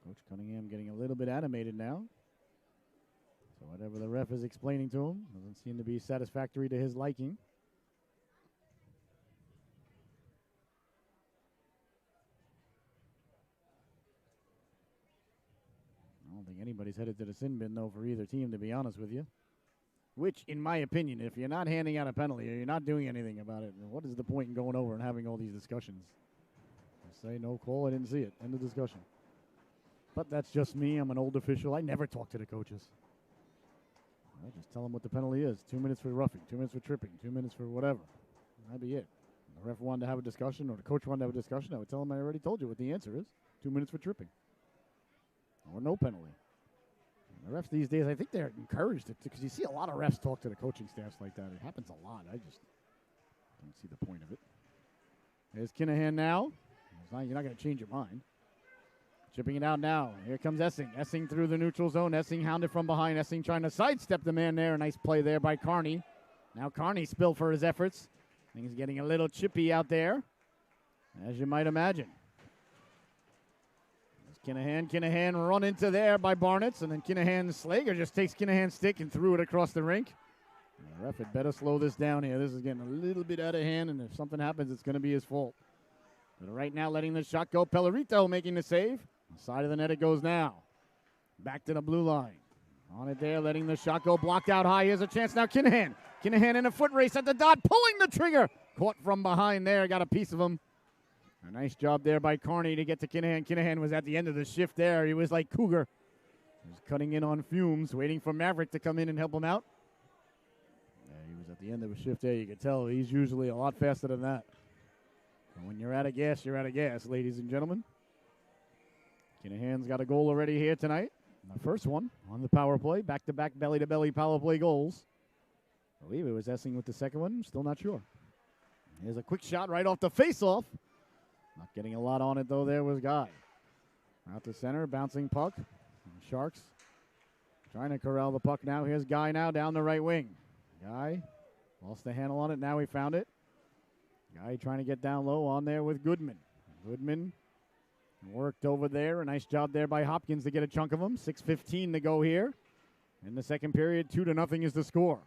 Coach Cunningham getting a little bit animated now. So whatever the ref is explaining to him doesn't seem to be satisfactory to his liking. I don't think anybody's headed to the sin bin, though, for either team, to be honest with you. Which, in my opinion, if you're not handing out a penalty or you're not doing anything about it, what is the point in going over and having all these discussions? I say no call, I didn't see it. End of discussion. But that's just me. I'm an old official. I never talk to the coaches. I just tell them what the penalty is. 2 minutes for roughing, 2 minutes for tripping, 2 minutes for whatever. That'd be it. If the ref wanted to have a discussion or the coach wanted to have a discussion, I would tell him I already told you what the answer is. 2 minutes for tripping. Or no penalty. And the refs these days, I think they're encouraged because you see a lot of refs talk to the coaching staffs like that. It happens a lot. I just don't see the point of it. There's Kinahan now. You're not going to change your mind. Chipping it out now. Here comes Essing. Essing through the neutral zone. Essing hounded from behind. Essing trying to sidestep the man there. A nice play there by Carney. Now Carney spilled for his efforts. Things getting a little chippy out there, as you might imagine. As Kinahan run into there by Barnitz, and then Slager just takes Kinahan's stick and threw it across the rink. The ref had better slow this down here. This is getting a little bit out of hand, and if something happens, it's going to be his fault. But right now, letting the shot go. Pellerito making the save. Side of the net it goes now. Back to the blue line. On it there, letting the shot go. Blocked out high. Here's a chance now. Kinahan in a foot race at the dot, pulling the trigger. Caught from behind there. Got a piece of him. A nice job there by Carney to get to Kinahan. Kinahan was at the end of the shift there. He was like Cougar. He was cutting in on fumes, waiting for Maverick to come in and help him out. Yeah, he was at the end of the shift there. You could tell he's usually a lot faster than that. And when you're out of gas, you're out of gas, ladies and gentlemen. Kinahan's got a goal already here tonight. The first one on the power play. Back-to-back belly-to-belly power play goals. I believe it was Essing with the second one. Still not sure. Here's a quick shot right off the face-off. Not getting a lot on it, though. There was Guy. Out to center, bouncing puck. And Sharks trying to corral the puck now. Here's Guy now down the right wing. Guy lost the handle on it. Now he found it. Guy trying to get down low on there with Goodman. Goodman worked over there. A nice job there by Hopkins to get a chunk of them. 6:15 to go here. In the second period, 2-0 is the score.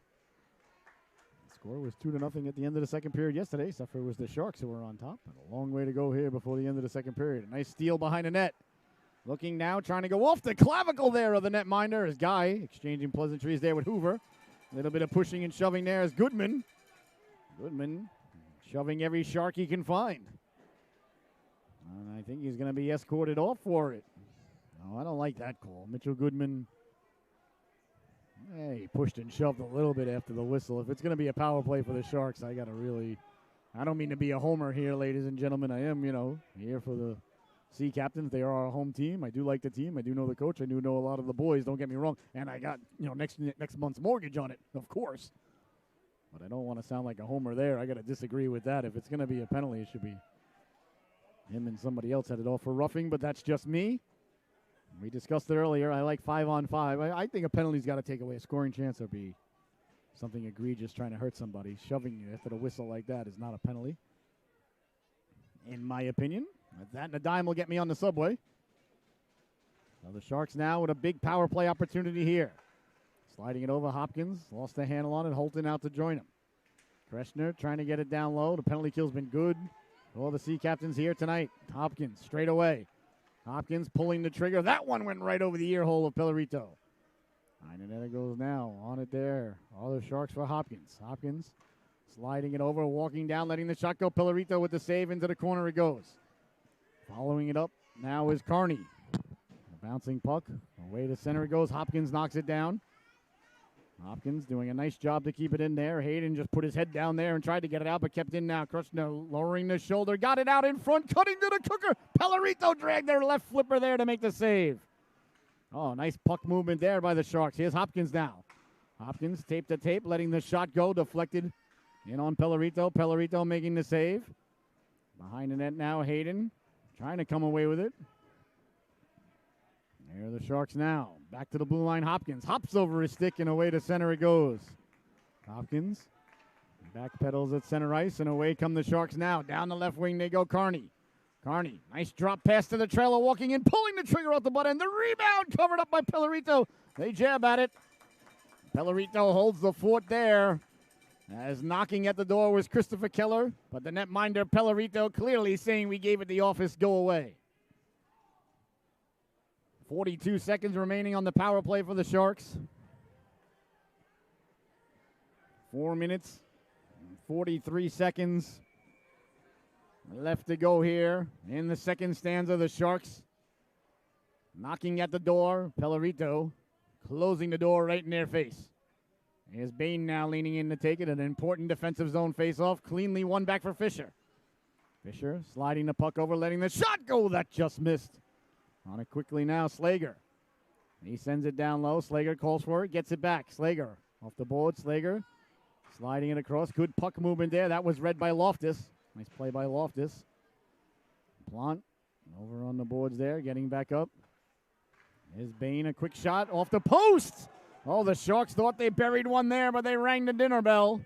Score was 2-0 at the end of the second period yesterday, except for it was the Sharks who were on top. And a long way to go here before the end of the second period. A nice steal behind the net. Looking now, trying to go off the clavicle there of the netminder as Guy exchanging pleasantries there with Hoover. A little bit of pushing and shoving there as Goodman. Goodman shoving every Shark he can find. And I think he's going to be escorted off for it. No, I don't like that call. Mitchell Goodman. He pushed and shoved a little bit after the whistle. If it's going to be a power play for the Sharks, I got to really, I don't mean to be a homer here, ladies and gentlemen. I am, here for the Sea Captains. They are our home team. I do like the team. I do know the coach. I do know a lot of the boys. Don't get me wrong. And I got, next month's mortgage on it, of course. But I don't want to sound like a homer there. I got to disagree with that. If it's going to be a penalty, it should be him and somebody else headed off for roughing, but that's just me. We discussed it earlier. I like 5-on-5. I think a penalty's got to take away a scoring chance or be something egregious trying to hurt somebody. Shoving you after the whistle like that is not a penalty, in my opinion. That and a dime will get me on the subway. So the Sharks now with a big power play opportunity here. Sliding it over Hopkins. Lost the handle on it. Holton out to join him. Kreshner trying to get it down low. The penalty kill's been good. All the Sea Captains here tonight. Hopkins straight away. Hopkins pulling the trigger. That one went right over the ear hole of Pellerito. And then it goes now. On it there. All the Sharks for Hopkins. Hopkins sliding it over, walking down, letting the shot go. Pellerito with the save. Into the corner it goes. Following it up now is Carney. A bouncing puck. Away to center it goes. Hopkins knocks it down. Hopkins doing a nice job to keep it in there. Hayden just put his head down there and tried to get it out, but kept in now. Kreshner lowering the shoulder. Got it out in front. Cutting to the cooker. Pellerito dragged their left flipper there to make the save. Oh, nice puck movement there by the Sharks. Here's Hopkins now. Hopkins tape to tape, letting the shot go. Deflected in on Pellerito. Pellerito making the save. Behind the net now, Hayden trying to come away with it. There are the Sharks now. Back to the blue line. Hopkins hops over his stick and away to center it goes. Hopkins back pedals at center ice and away come the Sharks now. Down the left wing they go. Carney. Carney, nice drop pass to the trailer, walking in, pulling the trigger off the butt end. The rebound covered up by Pellerito. They jab at it. Pellerito holds the fort there. As knocking at the door was Christopher Keller, but the netminder Pellerito clearly saying we gave it the office, go away. 42 seconds remaining on the power play for the Sharks. 4 minutes, 43 seconds left to go here in the second stanza. The Sharks knocking at the door. Pellerito closing the door right in their face. Here's Bain now leaning in to take it. An important defensive zone face-off. Cleanly won back for Fisher. Fisher sliding the puck over, letting the shot go. That just missed. On it quickly now, Slager. He sends it down low. Slager calls for it, gets it back. Slager off the board. Slager sliding it across. Good puck movement there. That was read by Loftus. Nice play by Loftus. Plant over on the boards there, getting back up. Here's Bain, a quick shot off the post. Oh, the Sharks thought they buried one there, but they rang the dinner bell.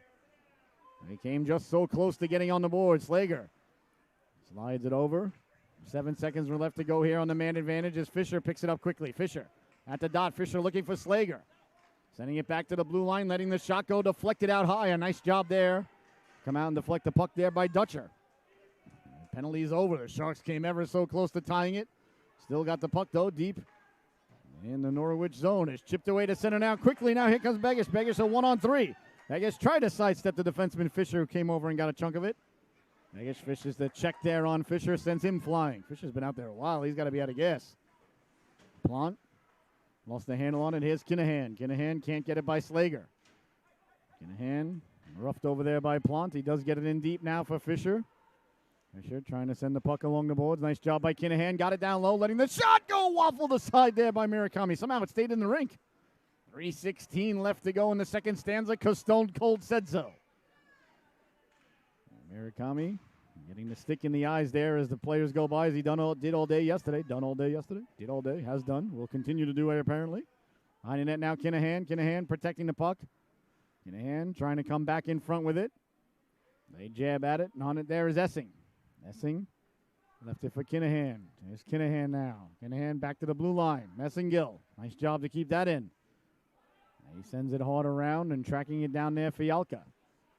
They came just so close to getting on the board. Slager slides it over. 7 seconds were left to go here on the man advantage as Fisher picks it up quickly. Fisher at the dot. Fisher looking for Slager. Sending it back to the blue line, letting the shot go deflected out high. A nice job there. Come out and deflect the puck there by Dutcher. Penalty's over. The Sharks came ever so close to tying it. Still got the puck, though, deep in the Norwich zone. It's chipped away to center now. Quickly now, here comes Begis. Begis a 1-on-3. Begis tried to sidestep the defenseman Fisher, who came over and got a chunk of it. Begis fishes the check there on Fisher, sends him flying. Fisher's been out there a while. He's got to be out of gas. Plant lost the handle on it. Here's Kinahan. Kinahan can't get it by Slager. Kinahan roughed over there by Plant. He does get it in deep now for Fisher. Fisher trying to send the puck along the boards. Nice job by Kinahan. Got it down low, letting the shot go. Waffled aside there by Murakami. Somehow it stayed in the rink. 3:16 left to go in the second stanza, because Stone Cold said so. Murakami getting the stick in the eyes there as the players go by, as he did all day yesterday. Did all day, has done. Will continue to do it apparently. Behind the net now, Kinahan. Kinahan protecting the puck. Kinahan trying to come back in front with it. They jab at it, and on it there is Essing. Essing left it for Kinahan. There's Kinahan now. Kinahan back to the blue line. Messingill. Nice job to keep that in. He sends it hard around and tracking it down there for Fialka.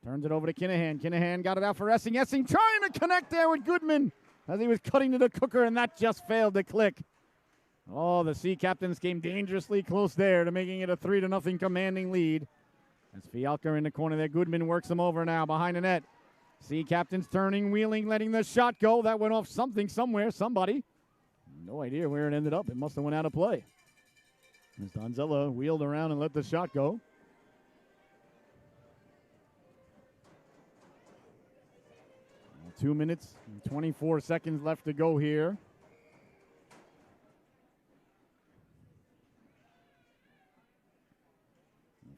Turns it over to Kinahan. Kinahan got it out for Essing. Essing trying to connect there with Goodman as he was cutting to the cooker, and that just failed to click. Oh, the Sea Captains came dangerously close there to making it a 3-0 commanding lead. As Fialka in the corner there, Goodman works him over now behind the net. Sea Captains turning, wheeling, letting the shot go. That went off something somewhere, somebody. No idea where it ended up. It must have went out of play. As Donzella wheeled around and let the shot go. Well, 2 minutes and 24 seconds left to go here.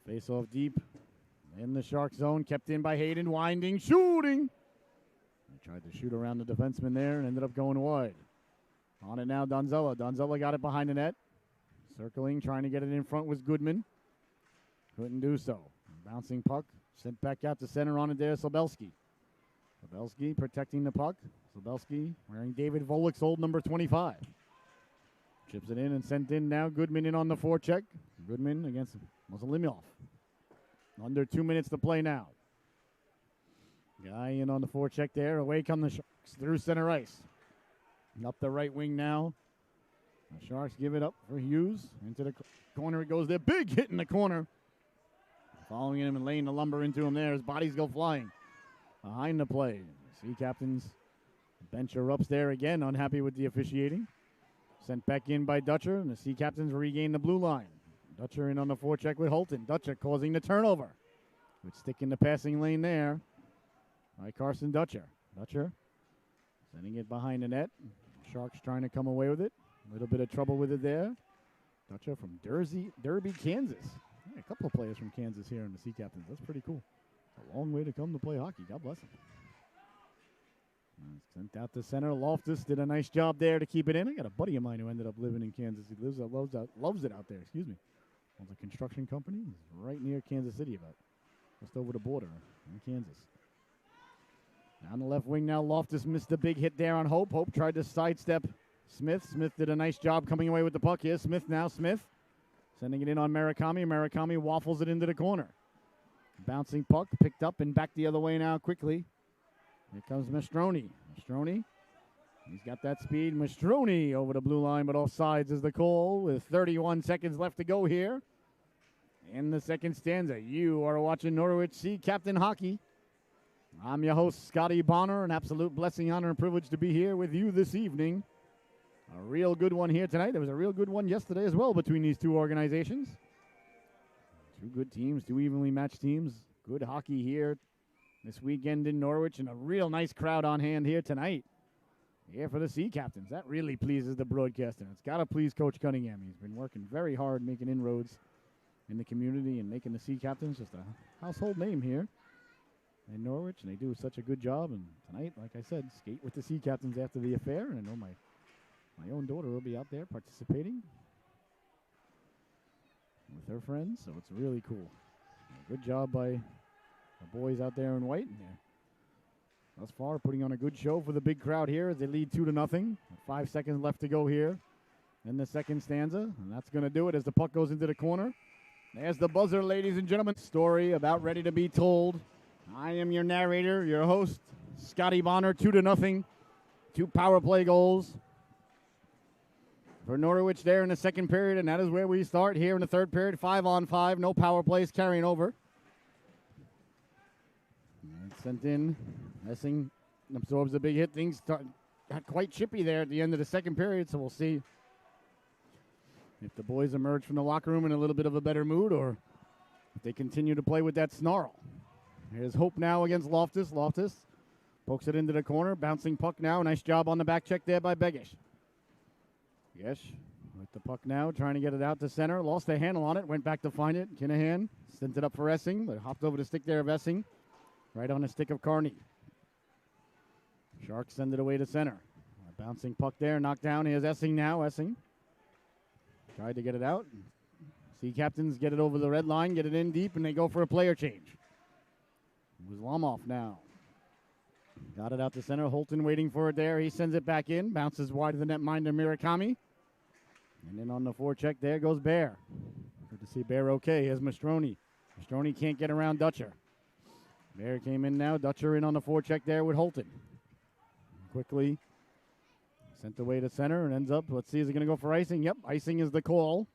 Face off deep in the Shark zone, kept in by Hayden, winding, shooting. He tried to shoot around the defenseman there and ended up going wide. On it now, Donzella. Donzella got it behind the net. Circling, trying to get it in front was Goodman. Couldn't do so. Bouncing puck, sent back out to center on it there, Sobelski. Sobelski protecting the puck. Sobelski wearing David Volek's old number 25. Chips it in and sent in now. Goodman in on the forecheck. Goodman against Mosalimov. Under 2 minutes to play now. Guy in on the forecheck there. Away come the Sharks through center ice. Up the right wing now. The Sharks give it up for Hughes. Into the corner it goes there. Big hit in the corner. Following him and laying the lumber into him there as bodies go flying. Behind the play. Sea Captains bench erupts there again. Unhappy with the officiating. Sent back in by Dutcher. And the Sea Captains regain the blue line. Dutcher in on the forecheck with Holton. Dutcher causing the turnover. Good stick in the passing lane there by Carson Dutcher. Dutcher sending it behind the net. Sharks trying to come away with it. A little bit of trouble with it there. Dutcher from Derby, Kansas. Yeah, a couple of players from Kansas here in the Sea Captains. That's pretty cool. It's a long way to come to play hockey. God bless him. Sent out to center. Loftus did a nice job there to keep it in. I got a buddy of mine who ended up living in Kansas. He loves it out there. Excuse me. Owns a construction company. He's right near Kansas City, about just over the border in Kansas. Down the left wing now. Loftus missed a big hit there on Hope. Hope tried to sidestep Smith. Smith did a nice job coming away with the puck here. Smith now. Smith sending it in on Murakami. Murakami waffles it into the corner. Bouncing puck picked up and back the other way now quickly. Here comes Mastroni. Mastroni. He's got that speed. Mastroni over the blue line, but offsides is the call with 31 seconds left to go here. In the second stanza, you are watching Norwich Sea Captain Hockey. I'm your host, Scotty Bonner. An absolute blessing, honor, and privilege to be here with you this evening. A real good one here tonight. There was a real good one yesterday as well between these two organizations. Two good teams, two evenly matched teams. Good hockey here this weekend in Norwich, and a real nice crowd on hand here tonight. Here for the Sea Captains. That really pleases the broadcaster. It's got to please Coach Cunningham. He's been working very hard making inroads in the community and making the Sea Captains just a household name here in Norwich, and they do such a good job. And tonight, like I said, skate with the Sea Captains after the affair, and I know my own daughter will be out there participating with her friends, so it's really cool. Good job by the boys out there in white. And thus far putting on a good show for the big crowd here as they lead 2-0. 5 seconds left to go here in the second stanza. And that's going to do it as the puck goes into the corner. There's the buzzer, ladies and gentlemen. Story about ready to be told. I am your narrator, your host, Scotty Bonner. 2-0. 2 power play goals for Norwich there in the second period, and that is where we start here in the third period. 5-on-5, no power plays carrying over. And sent in. Essing absorbs a big hit. Things got quite chippy there at the end of the second period, so we'll see if the boys emerge from the locker room in a little bit of a better mood or if they continue to play with that snarl. Here's Hope now against Loftus. Loftus pokes it into the corner. Bouncing puck now. Nice job on the back check there by Begish. Yesh with the puck now, trying to get it out to center. Lost a handle on it. Went back to find it. Kinahan sent it up for Essing, but hopped over the stick there of Essing. Right on the stick of Carney. Sharks send it away to center. A bouncing puck there, knocked down. Here's Essing now. Essing tried to get it out. Sea Captains get it over the red line, get it in deep, and they go for a player change. It was Lomov now. Got it out to center. Holton waiting for it there. He sends it back in. Bounces wide of the netminder Murakami. And then on the forecheck there goes Bear. Good to see Bear okay. Here's Mastroni. Mastroni can't get around Dutcher. Bear came in now. Dutcher in on the forecheck there with Holton. Quickly sent away to center and ends up, let's see, is he going to go for icing? Yep, icing is the call.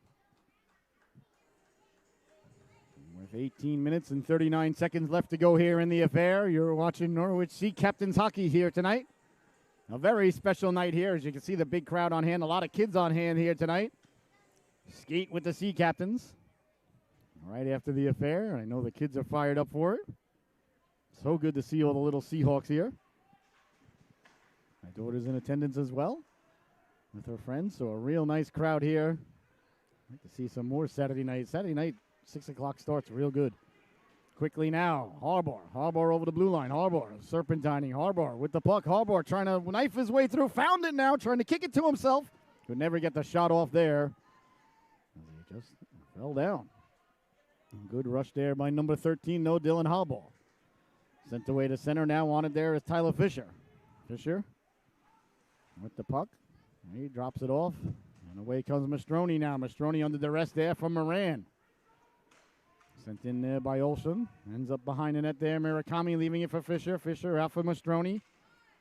With 18 minutes and 39 seconds left to go here in the affair, you're watching Norwich Sea Captains hockey here tonight. A very special night here, as you can see the big crowd on hand. A lot of kids on hand here tonight. Skate with the Sea Captains. Right after the affair, I know the kids are fired up for it. So good to see all the little Seahawks here. My daughter's in attendance as well with her friends, so a real nice crowd here. I'd like to see some more Saturday night. Saturday night, 6 o'clock starts real good. Quickly now, Harbour. Harbour over the blue line. Harbour serpentining. Harbour with the puck. Harbour trying to knife his way through. Found it now, trying to kick it to himself. Could never get the shot off there. He just fell down. Good rush there by number 13, no Dylan Harbour. Sent away to center now. On it there is Tyler Fisher. Fisher with the puck. He drops it off. And away comes Mastroni now. Mastroni under duress there from Moran. Sent in there by Olsen. Ends up behind the net there. Murakami leaving it for Fisher. Fisher out for Mastroni.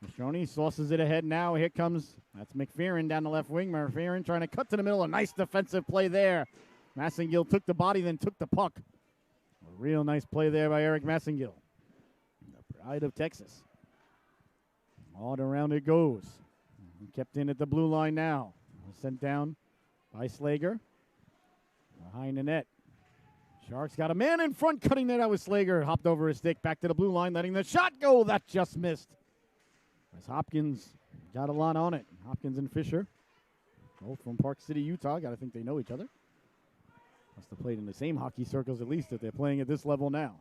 Mastroni sauces it ahead now. Here comes, that's McPherron down the left wing. McPherron trying to cut to the middle. A nice defensive play there. Massengill took the body, then took the puck. A real nice play there by Eric Massengill. The pride of Texas. All around it goes. Kept in at the blue line now. Sent down by Slager. Behind the net. Sharks got a man in front, cutting that out with Slager. Hopped over his stick, back to the blue line, letting the shot go. That just missed. As Hopkins got a lot on it. Hopkins and Fisher, both from Park City, Utah. Got to think they know each other. Must have played in the same hockey circles at least if they're playing at this level now.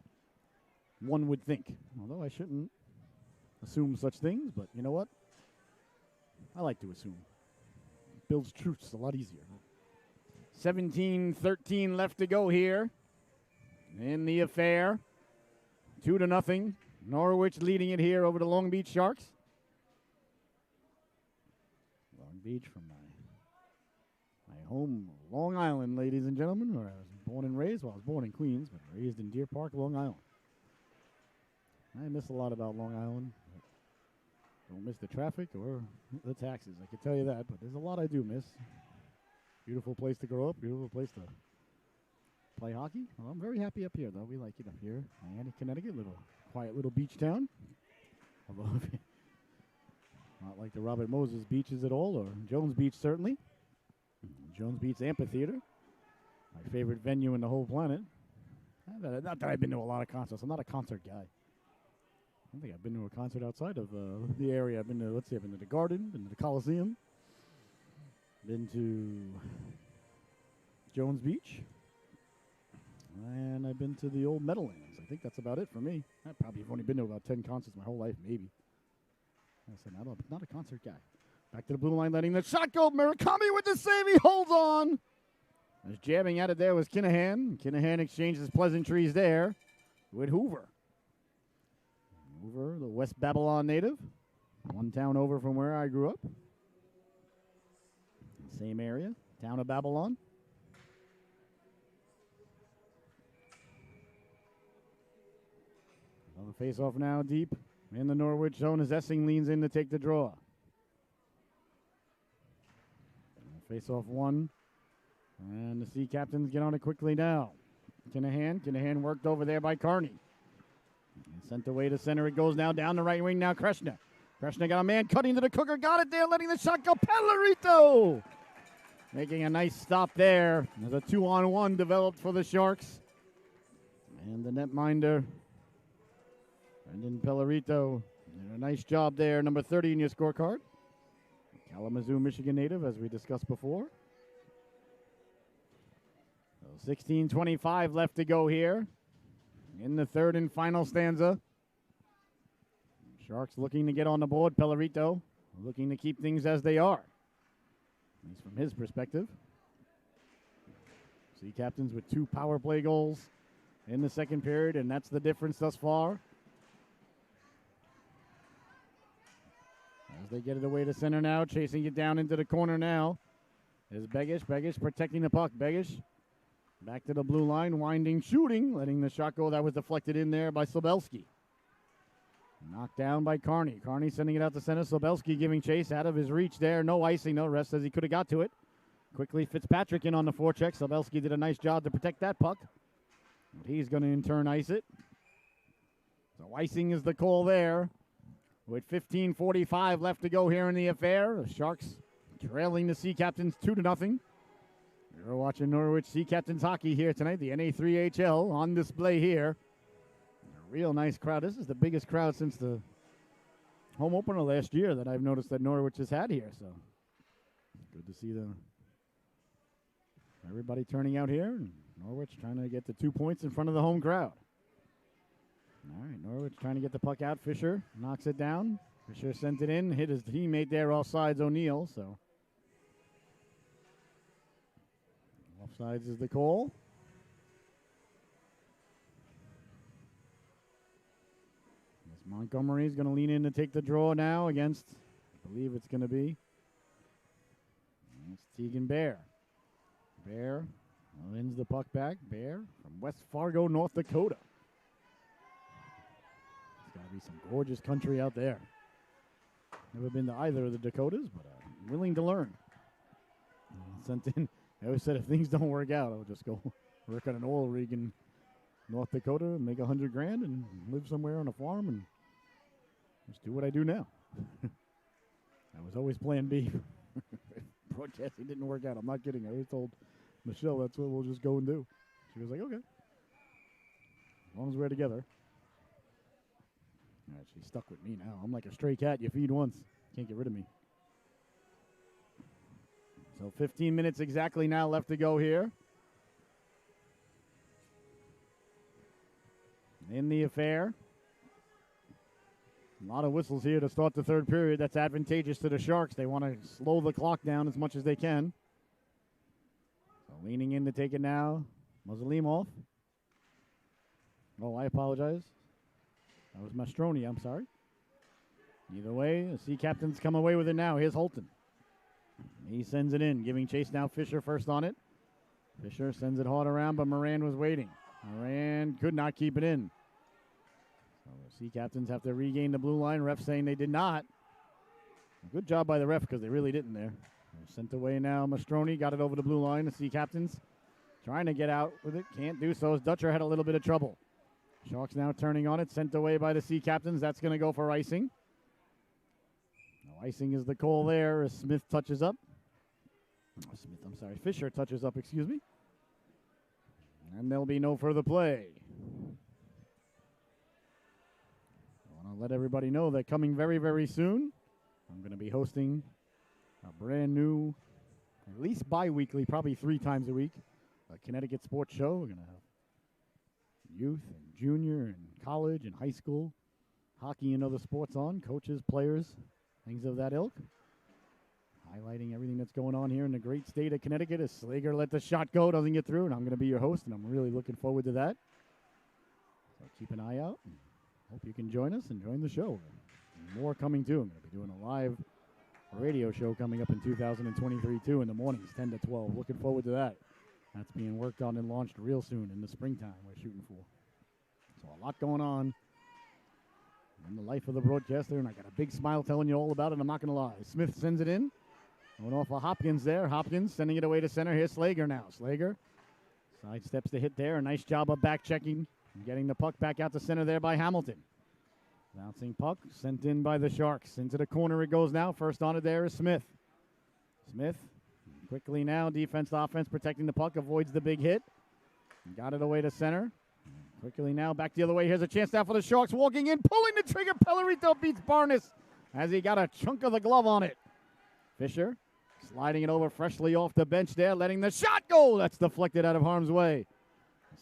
One would think. Although I shouldn't assume such things, but you know what? I like to assume. It builds truths a lot easier. 17-13 left to go here in the affair. 2-0. Norwich leading it here over the Long Beach Sharks. Long Beach from my home, Long Island, ladies and gentlemen, where I was born and raised. Well, I was born in Queens, but raised in Deer Park, Long Island. I miss a lot about Long Island. Don't miss the traffic or the taxes, I can tell you that, but there's a lot I do miss. Beautiful place to grow up, beautiful place to play hockey. Well, I'm very happy up here, though. We like it up here. Miami, Connecticut, quiet little beach town. Although not like the Robert Moses beaches at all, or Jones Beach, certainly. Jones Beach Amphitheater, my favorite venue in the whole planet. Not that I've been to a lot of concerts. I'm not a concert guy. I don't think I've been to a concert outside of the area. I've been to, I've been to the Garden, been to the Coliseum, been to Jones Beach, and I've been to the old Meadowlands. I think that's about it for me. I probably have only been to about 10 concerts my whole life, maybe. I said, not a concert guy. Back to the blue line, letting the shot go. Murakami with the save. He holds on. As jabbing at it there was Kinahan. Kinahan exchanges pleasantries there with Hoover. Over the West Babylon native. One town over from where I grew up. Same area, town of Babylon. Another face-off now deep in the Norwich zone as Essing leans in to take the draw. Face-off one. And the Sea Captains get on it quickly now. Kinahan worked over there by Carney. And sent away to center. It goes now down the right wing now. Kreshna got a man cutting to the cooker. Got it there, letting the shot go. Pellerito making a nice stop there. There's a 2-on-1 developed for the Sharks. And the netminder, Brendan Pellerito, did a nice job there. Number 30 in your scorecard. Kalamazoo, Michigan native, as we discussed before. So 16:25 left to go here in the third and final stanza. Sharks looking to get on the board. Pellerito looking to keep things as they are, at least from his perspective. Sea Captains with 2 power play goals in the second period, and that's the difference thus far. As they get it away to center now, chasing it down into the corner now is Begish. Begish protecting the puck. Begish back to the blue line, winding, shooting, letting the shot go. That was deflected in there by Slabelski. Knocked down by Carney. Carney sending it out to center. Slabelski giving chase out of his reach there. No icing, no rest, as he could have got to it. Quickly, Fitzpatrick in on the forecheck. Slabelski did a nice job to protect that puck. But he's going to in turn ice it. So icing is the call there. With 15:45 left to go here in the affair, the Sharks trailing the Sea Captains 2-0. You're watching Norwich Sea Captains hockey here tonight. The NA3HL on display here. A real nice crowd. This is the biggest crowd since the home opener last year that I've noticed that Norwich has had here. So good to see everybody turning out here. And Norwich trying to get the 2 points in front of the home crowd. All right, Norwich trying to get the puck out. Fisher knocks it down. Fisher sent it in, hit his teammate there offsides, O'Neill. So offsides is the call. Montgomery's going to lean in to take the draw now against, I believe it's going to be, it's Tegan Bear. Bear wins the puck back. Bear from West Fargo, North Dakota. It's got to be some gorgeous country out there. Never been to either of the Dakotas, but I'm willing to learn. Sent in. I always said if things don't work out, I'll just go work on an oil rig in North Dakota and make $100,000 and live somewhere on a farm and just do what I do now. I was always plan B. Broadcasting didn't work out. I'm not kidding. I always told Michelle that's what we'll just go and do. She was like, okay. As long as we're together. All right, she's stuck with me now. I'm like a stray cat. You feed once. Can't get rid of me. So 15 minutes exactly now left to go here. In the affair. A lot of whistles here to start the third period. That's advantageous to the Sharks. They want to slow the clock down as much as they can. So leaning in to take it now. Muslimov. Oh, I apologize. That was Mastroni, I'm sorry. Either way, the Sea Captains come away with it now. Here's Holton. He sends it in, giving chase now. Fisher first on it. Fisher sends it hard around, but Moran was waiting. Moran could not keep it in. So the Sea Captains have to regain the blue line. Ref saying they did not. Good job by the ref because they really didn't there. They're sent away now. Mastroni got it over the blue line. The Sea Captains trying to get out with it. Can't do so as Dutcher had a little bit of trouble. Sharks now turning on it. Sent away by the Sea Captains. That's going to go for icing. No icing is the call there as Smith touches up. Fisher touches up, excuse me. And there'll be no further play. I want to let everybody know that coming very, very soon, I'm going to be hosting a brand new, at least bi-weekly, probably 3 times a week, a Connecticut sports show. We're going to have youth and junior and college and high school, hockey and other sports on, coaches, players, things of that ilk. Highlighting everything that's going on here in the great state of Connecticut as Slager let the shot go, doesn't get through, and I'm going to be your host, and I'm really looking forward to that. So keep an eye out. Hope you can join us and join the show. More coming too. I'm going to be doing a live radio show coming up in 2023 too in the mornings, 10 to 12. Looking forward to that. That's being worked on and launched real soon in the springtime we're shooting for. So a lot going on in the life of the broadcaster, and I got a big smile telling you all about it. I'm not going to lie. Smith sends it in. Going off of Hopkins there. Hopkins sending it away to center. Here's Slager now. Slager sidesteps the hit there. A nice job of back checking and getting the puck back out to center there by Hamilton. Bouncing puck sent in by the Sharks. Into the corner it goes now. First on it there is Smith. Smith quickly now. Defense to offense protecting the puck. Avoids the big hit. Got it away to center. Quickly now, back the other way. Here's a chance now for the Sharks. Walking in, pulling the trigger. Pellerito beats Barnes as he got a chunk of the glove on it. Fisher sliding it over freshly off the bench there, letting the shot go. That's deflected out of harm's way.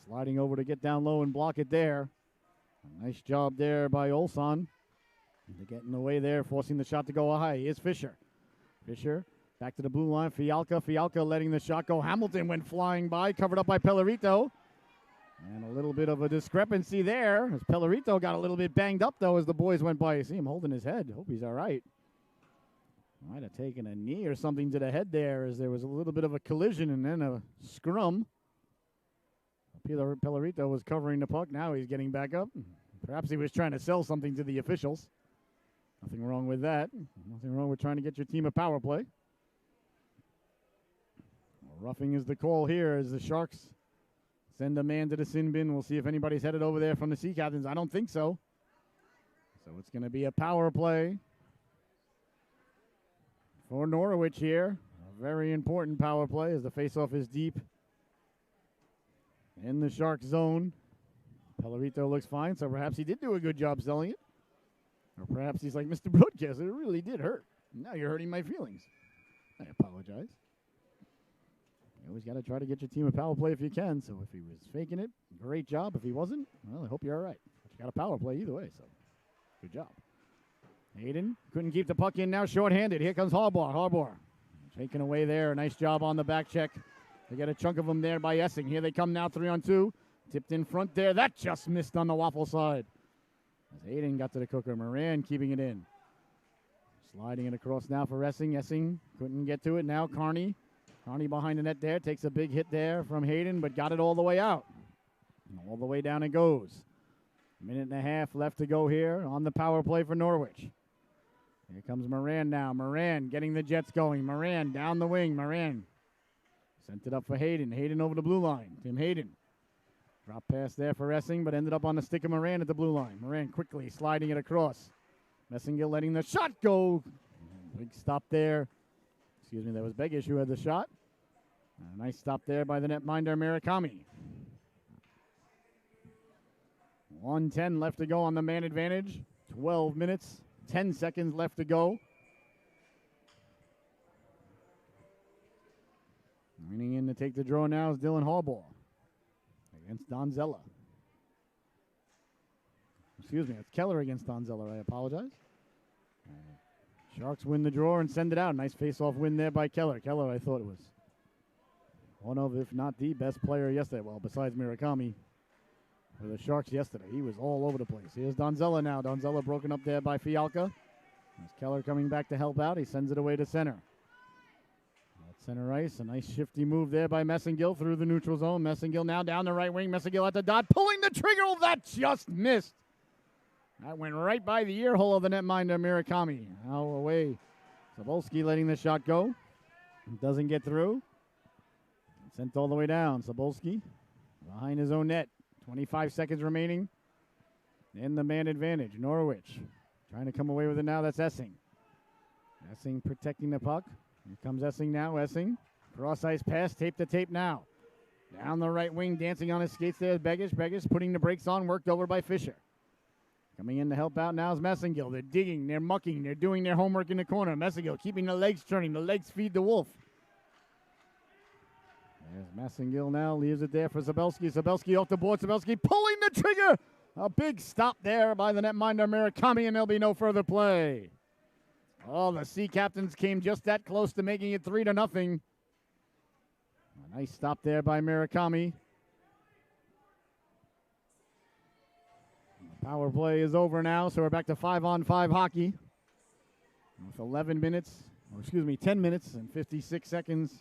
Sliding over to get down low and block it there. A nice job there by Olson. To get in the way there, forcing the shot to go high. Here's Fisher. Fisher back to the blue line. Fialka. Fialka letting the shot go. Hamilton went flying by, covered up by Pellerito. And a little bit of a discrepancy there as Pellerito got a little bit banged up, though, as the boys went by. You see him holding his head. Hope he's all right. Might have taken a knee or something to the head there as there was a little bit of a collision and then a scrum. Pellerito was covering the puck. Now he's getting back up. Perhaps he was trying to sell something to the officials. Nothing wrong with that. Nothing wrong with trying to get your team a power play. Roughing is the call here as the Sharks send a man to the sin bin. We'll see if anybody's headed over there from the Sea Captains. I don't think so. So it's going to be a power play for Norwich here. A very important power play as the faceoff is deep in the Shark zone. Pellerito looks fine, so perhaps he did do a good job selling it. Or perhaps he's like, Mr. Broadcaster, it really did hurt. Now you're hurting my feelings. I apologize. You always got to try to get your team a power play if you can. So if he was faking it, great job. If he wasn't, well, I hope you're all right. But you got a power play either way, so good job. Hayden couldn't keep the puck in now, shorthanded. Here comes Harbaugh. Harbaugh taken away there. Nice job on the back check. They get a chunk of them there by Essing. Here they come now, 3-on-2. Tipped in front there. That just missed on the waffle side. As Hayden got to the cooker. Moran keeping it in. Sliding it across now for Essing. Essing couldn't get to it. Now Carney. Carney behind the net there. Takes a big hit there from Hayden, but got it all the way out. And all the way down it goes. A minute and a half left to go here on the power play for Norwich. Here comes Moran now. Moran getting the Jets going. Moran down the wing. Moran sent it up for Hayden. Hayden over the blue line. Tim Hayden. Drop pass there for Essing, but ended up on the stick of Moran at the blue line. Moran quickly sliding it across. Messingill letting the shot go. Big stop there. Excuse me, that was Begish who had the shot. A nice stop there by the netminder Murakami. 1:10 left to go on the man advantage. 12 minutes, 10 seconds left to go. Running in to take the draw now is Dylan Harbaugh against Donzella. Excuse me, it's Keller against Donzella. I apologize. Sharks win the draw and send it out. Nice face-off win there by Keller. Keller, I thought it was one of, if not the best player yesterday. Well, besides Murakami for the Sharks yesterday. He was all over the place. Here's Donzella now. Donzella broken up there by Fialka. There's Keller coming back to help out. He sends it away to center. At center ice, a nice shifty move there by Messingill through the neutral zone. Messingill now down the right wing. Messingill at the dot, pulling the trigger. Oh, that just missed. That went right by the ear hole of the netminder, Murakami. Now away. Sobolski letting the shot go. Doesn't get through. Sent all the way down. Sobolski behind his own net. 25 seconds remaining in the man advantage. Norwich trying to come away with it now. That's Essing. Essing protecting the puck. Here comes Essing now. Essing. Cross ice pass. Tape to tape now. Down the right wing. Dancing on his skates there is Begish. Begish putting the brakes on. Worked over by Fisher. Coming in to help out now is Messingill. They're digging, they're mucking, they're doing their homework in the corner. Messingill keeping the legs turning. The legs feed the wolf. There's Messingill now, leaves it there for Zabelski. Zabelski off the board. Zabelski pulling the trigger. A big stop there by the netminder Murakami, and there'll be no further play. Oh, the Sea Captains came just that close to making it 3-0. A nice stop there by Murakami. Power play is over now, so we're back to 5-on-5 hockey. With 10 minutes and 56 seconds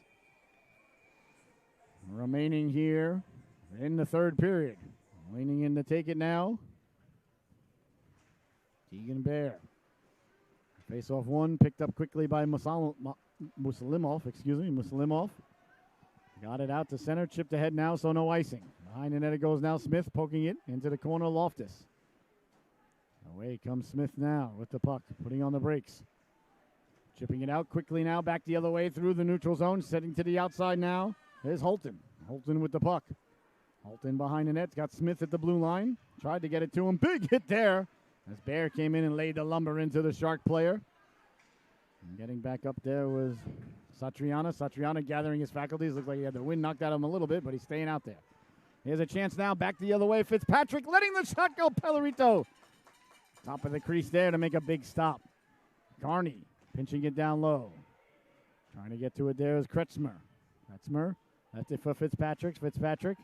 remaining here in the third period. Leaning in to take it now. Keegan Bear. Face-off one, picked up quickly by Muslimov. Got it out to center, chipped ahead now, so no icing. Behind the net it goes now, Smith poking it into the corner, Loftus. Away comes Smith now with the puck, putting on the brakes. Chipping it out quickly now, back the other way through the neutral zone, setting to the outside now. There's Holton. Holton with the puck. Holton behind the net, got Smith at the blue line. Tried to get it to him, big hit there. As Bear came in and laid the lumber into the Shark player. And getting back up there was Satriano. Satriano gathering his faculties. Looks like he had the wind knocked out of him a little bit, but he's staying out there. Here's a chance now, back the other way. Fitzpatrick letting the shot go. Pellerito. Top of the crease there to make a big stop. Carney pinching it down low. Trying to get to it there is Kretzmer. Kretzmer left it for Fitzpatrick. Fitzpatrick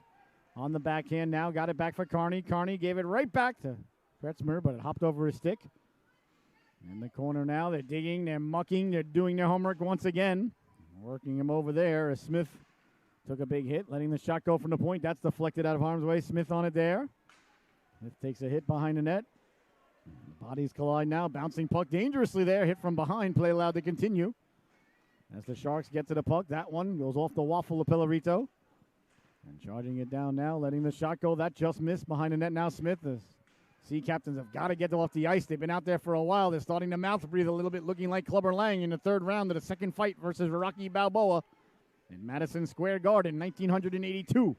on the backhand now. Got it back for Carney. Carney gave it right back to Kretzmer, but it hopped over his stick. In the corner now, they're digging, they're mucking, they're doing their homework once again. Working him over there as Smith took a big hit, letting the shot go from the point. That's deflected out of harm's way. Smith on it there. Smith takes a hit behind the net. Bodies collide now, bouncing puck dangerously there. Hit from behind, play allowed to continue. As the Sharks get to the puck, that one goes off the waffle of Pellerito. And charging it down now, letting the shot go. That just missed behind the net now. Smith, the Sea Captains have got to get off the ice. They've been out there for a while. They're starting to mouth breathe a little bit, looking like Clubber Lang in the third round of the second fight versus Rocky Balboa in Madison Square Garden, 1982.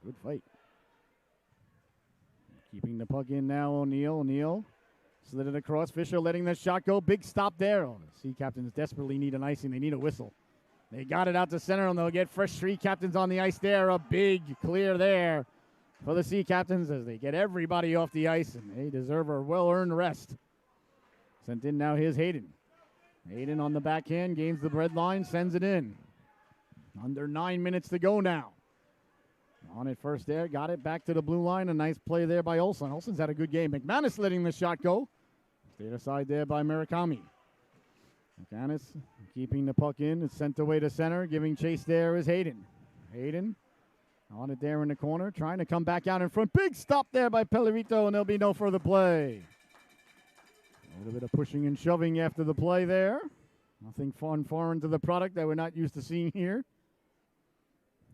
A good fight. Keeping the puck in now, O'Neill. O'Neill slid it across. Fisher letting the shot go. Big stop there. Oh, the Sea Captains desperately need an icing. They need a whistle. They got it out to center, and they'll get fresh Sea Captains on the ice there. A big clear there for the Sea Captains as they get everybody off the ice, and they deserve a well-earned rest. Sent in now, here's Hayden. Hayden on the backhand, gains the red line, sends it in. Under 9 minutes to go now. On it first there, got it back to the blue line. A nice play there by Olsen. Olsen's had a good game. McManus letting the shot go. Stayed aside there by Murakami. McManus keeping the puck in. It's sent away to center. Giving chase there is Hayden. Hayden on it there in the corner. Trying to come back out in front. Big stop there by Pellerito, and there'll be no further play. A little bit of pushing and shoving after the play there. Nothing foreign to the product that we're not used to seeing here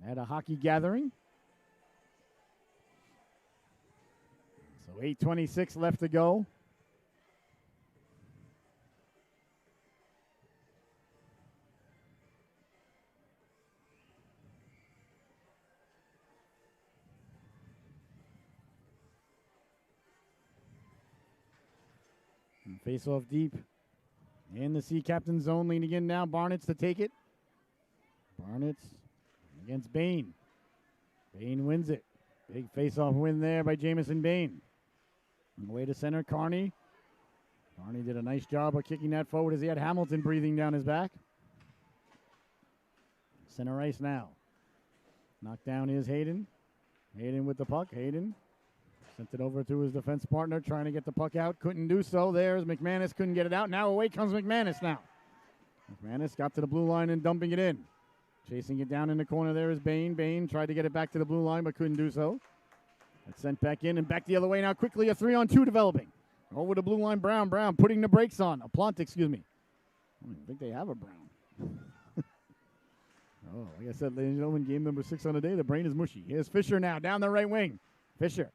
at a hockey gathering. So 8:26 left to go. And face off deep. In the Sea Captain zone, leaning in now. Barnett's to take it. Barnett's against Bain. Bain wins it. Big face-off win there by Jamison Bain. On the way to center, Carney. Carney did a nice job of kicking that forward as he had Hamilton breathing down his back. Center ice now. Knocked down is Hayden. Hayden with the puck. Hayden sent it over to his defense partner, trying to get the puck out. Couldn't do so. There's McManus. Couldn't get it out. Now away comes McManus now. McManus got to the blue line and dumping it in. Chasing it down in the corner there is Bain. Bain tried to get it back to the blue line, but couldn't do so. It's sent back in and back the other way now. Quickly a 3-on-2 developing. Over the blue line, Brown. Brown putting the brakes on. Plante, excuse me. I don't even think they have a Brown. Oh, like I said, ladies and gentlemen, game number 6 on the day. The brain is mushy. Here's Fisher now down the right wing. Fisher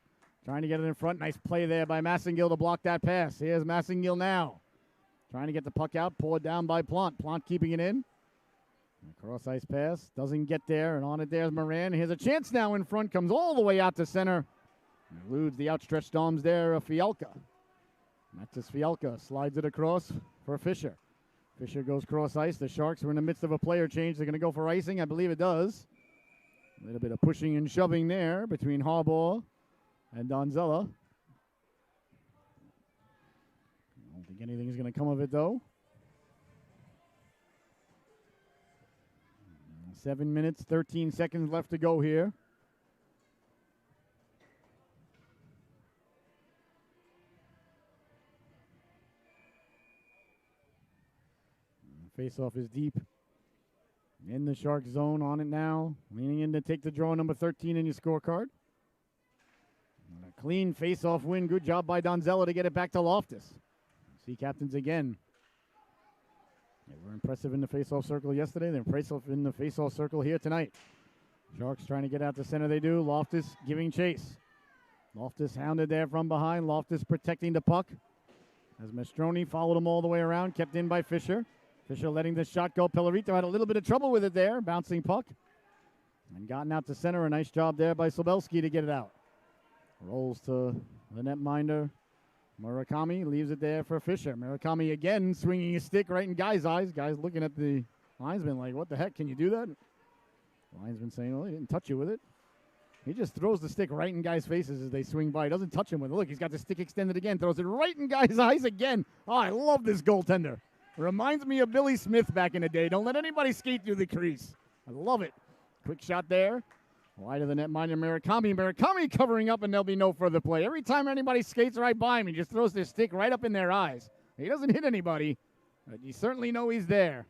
trying to get it in front. Nice play there by Massengill to block that pass. Here's Massengill now. Trying to get the puck out. Pulled down by Plante. Plante keeping it in. Cross ice pass. Doesn't get there. And on it there's Moran. Here's a chance now in front. Comes all the way out to center. Eludes the outstretched arms there of Fialka. Matis Fialka slides it across for Fisher. Fisher goes cross ice. The Sharks are in the midst of a player change. They're going to go for icing. I believe it does. A little bit of pushing and shoving there between Harbaugh and Donzella. I don't think anything is going to come of it, though. 7 minutes, 13 seconds left to go here. Face-off is deep. In the Shark zone on it now. Leaning in to take the draw, number 13 in your scorecard. And a clean face-off win. Good job by Donzella to get it back to Loftus. Sea Captains again. They were impressive in the face-off circle yesterday. They're impressive in the face-off circle here tonight. Sharks trying to get out the center. They do. Loftus giving chase. Loftus hounded there from behind. Loftus protecting the puck. As Mastroni followed him all the way around. Kept in by Fisher. Fisher letting the shot go. Pillarito had a little bit of trouble with it there. Bouncing puck. And gotten out to center. A nice job there by Sobelski to get it out. Rolls to the netminder. Murakami leaves it there for Fisher. Murakami again swinging his stick right in Guy's eyes. Guy's looking at the linesman like, what the heck? Can you do that? Linesman saying, well, he didn't touch you with it. He just throws the stick right in guys' faces as they swing by. He doesn't touch him with it. Look, he's got the stick extended again. Throws it right in guys' eyes again. Oh, I love this goaltender. Reminds me of Billy Smith back in the day. Don't let anybody skate through the crease. I love it. Quick shot there. Wide of the netminder, Murakami. Murakami covering up, and there'll be no further play. Every time anybody skates right by him, he just throws their stick right up in their eyes. He doesn't hit anybody, but you certainly know he's there.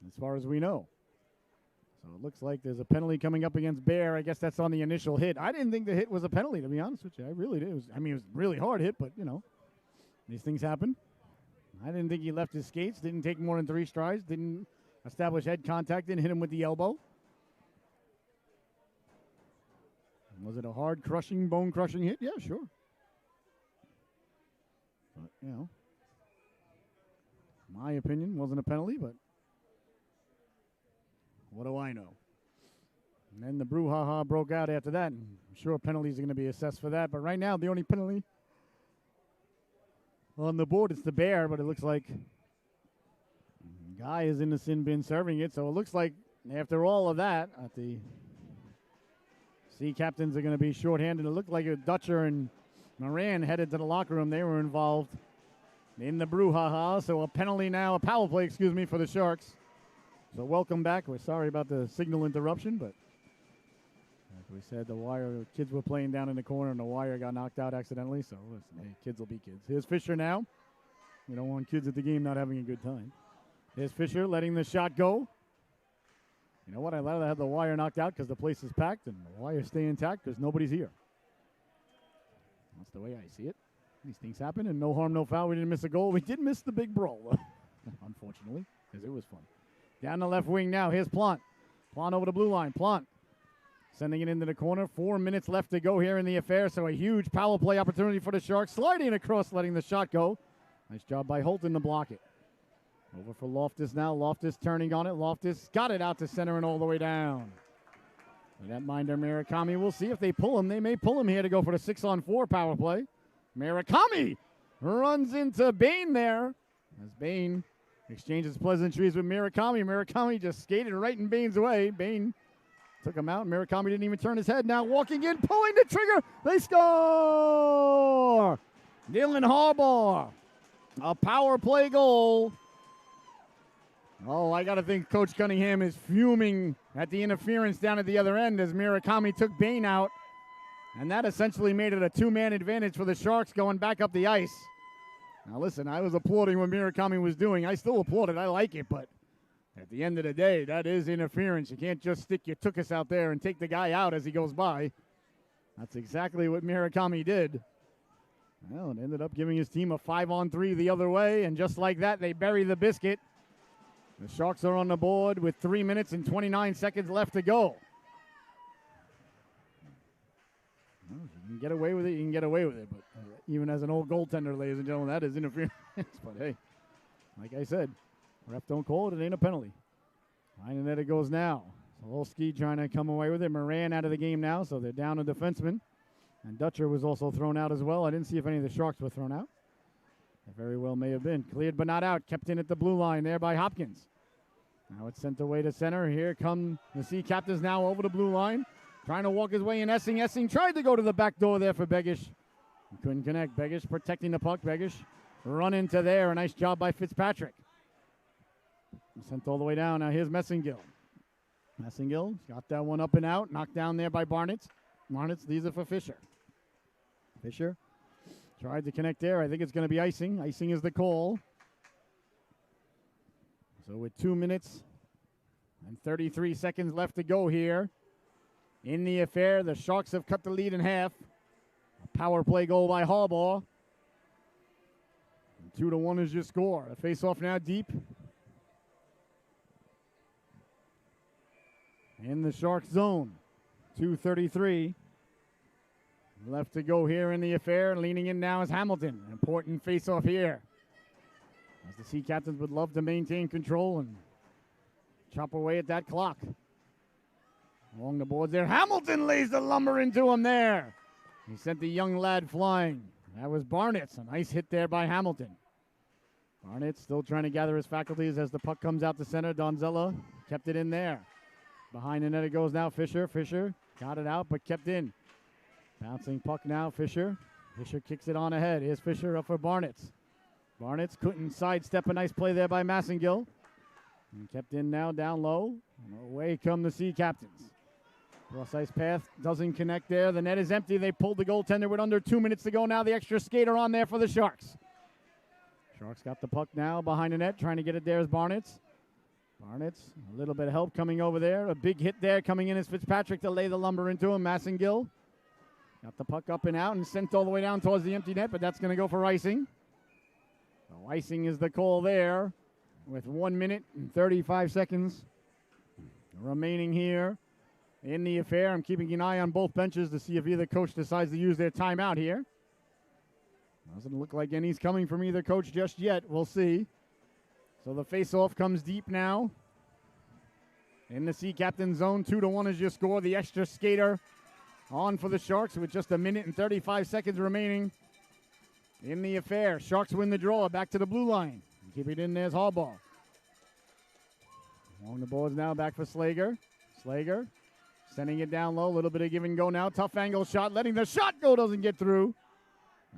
as far as we know. So it looks like there's a penalty coming up against Bear. I guess that's on the initial hit. I didn't think the hit was a penalty, to be honest with you. I really did. It was a really hard hit, but, these things happen. I didn't think he left his skates. Didn't take more than 3 strides. Didn't establish head contact. Didn't hit him with the elbow. Was it a hard, crushing, bone-crushing hit? Yeah, sure. But, my opinion, wasn't a penalty, but what do I know? And then the brouhaha broke out after that. And I'm sure penalties are going to be assessed for that. But right now, the only penalty on the board is the Bear, but it looks like Guy is in the sin bin serving it. So it looks like after all of that, the Sea Captains are going to be shorthanded. It looked like Dutcher and Moran headed to the locker room. They were involved in the brouhaha. So a penalty now, a power play, for the Sharks. So welcome back. We're sorry about the signal interruption, but like we said, the kids were playing down in the corner, and the wire got knocked out accidentally. So listen, hey, kids will be kids. Here's Fisher now. We don't want kids at the game not having a good time. Here's Fisher letting the shot go. You know what? I'd rather have the wire knocked out because the place is packed, and the wire stay intact because nobody's here. That's the way I see it. These things happen, and no harm, no foul. We didn't miss a goal. We did miss the big brawl, unfortunately, because it was fun. Down the left wing now. Here's Plant. Plant over the blue line. Plant sending it into the corner. 4 minutes left to go here in the affair, so a huge power play opportunity for the Sharks. Sliding across, letting the shot go. Nice job by Holton to block it. Over for Loftus now. Loftus turning on it. Loftus got it out to center and all the way down. And that minder Murakami. We'll see if they pull him. They may pull him here to go for the 6-on-4 power play. Murakami runs into Bain there. As Bain exchanges pleasantries with Murakami. Murakami just skated right in Bain's way. Bain took him out. Murakami didn't even turn his head. Now walking in, pulling the trigger. They score! Dylan Harbaugh. A power play goal. Oh, I got to think Coach Cunningham is fuming at the interference down at the other end as Murakami took Bain out. And that essentially made it a 2-man advantage for the Sharks going back up the ice. Now, listen, I was applauding what Murakami was doing. I still applaud it. I like it. But at the end of the day, that is interference. You can't just stick your tuchus out there and take the guy out as he goes by. That's exactly what Murakami did. Well, it ended up giving his team a 5-on-3 the other way. And just like that, they bury the biscuit. The Sharks are on the board with 3 minutes and 29 seconds left to go. Well, you can get away with it, you can get away with it. But even as an old goaltender, ladies and gentlemen, that is interference. But hey, like I said, ref don't call it, it ain't a penalty. Behind the net it goes now. Solski trying to come away with it. Moran out of the game now, so they're down a defenseman. And Dutcher was also thrown out as well. I didn't see if any of the Sharks were thrown out. They very well may have been. Cleared but not out. Kept in at the blue line there by Hopkins. Now it's sent away to center. Here come the Sea Captains now over the blue line. Trying to walk his way in Essing. Essing tried to go to the back door there for Begish. He couldn't connect. Begish protecting the puck. Begish run into there. A nice job by Fitzpatrick. Sent all the way down. Now here's Messingill. Messingill got that one up and out. Knocked down there by Barnett. These are for Fisher. Fisher tried to connect there. I think it's going to be icing. Icing is the call. So with 2 minutes and 33 seconds left to go here in the affair, the Sharks have cut the lead in half. A power play goal by Harbaugh. 2-1 is your score. A face-off now deep. In the Sharks zone. 2:33 left to go here in the affair. Leaning in now is Hamilton. An important face-off here. As the Sea Captains would love to maintain control and chop away at that clock. Along the boards there. Hamilton lays the lumber into him there. He sent the young lad flying. That was Barnett. A nice hit there by Hamilton. Barnett still trying to gather his faculties as the puck comes out to center. Donzella kept it in there. Behind the net it goes now. Fisher. Fisher got it out but kept in. Bouncing puck now. Fisher. Fisher kicks it on ahead. Here's Fisher up for Barnett. Barnett couldn't sidestep. A nice play there by Massengill. And kept in now down low. And away come the Sea Captains. Cross ice path doesn't connect there. The net is empty. They pulled the goaltender with under 2 minutes to go. Now the extra skater on there for the Sharks. Sharks got the puck now behind the net. Trying to get it there is Barnett. Barnett's, a little bit of help coming over there. A big hit there coming in as Fitzpatrick to lay the lumber into him. Massengill got the puck up and out and sent all the way down towards the empty net, but that's going to go for icing. So icing is the call there with 1 minute and 35 seconds remaining here in the affair. I'm keeping an eye on both benches to see if either coach decides to use their timeout here. Doesn't look like any's coming from either coach just yet. We'll see. So the face-off comes deep now. In the Sea Captain zone, 2-1 is your score. The extra skater on for the Sharks with just 1 minute and 35 seconds remaining in the affair. Sharks win the draw. Back to the blue line. Keep it in there as Harbaugh. Along the boards now, back for Slager. Slager sending it down low. A little bit of give and go now. Tough angle shot. Letting the shot go. Doesn't get through.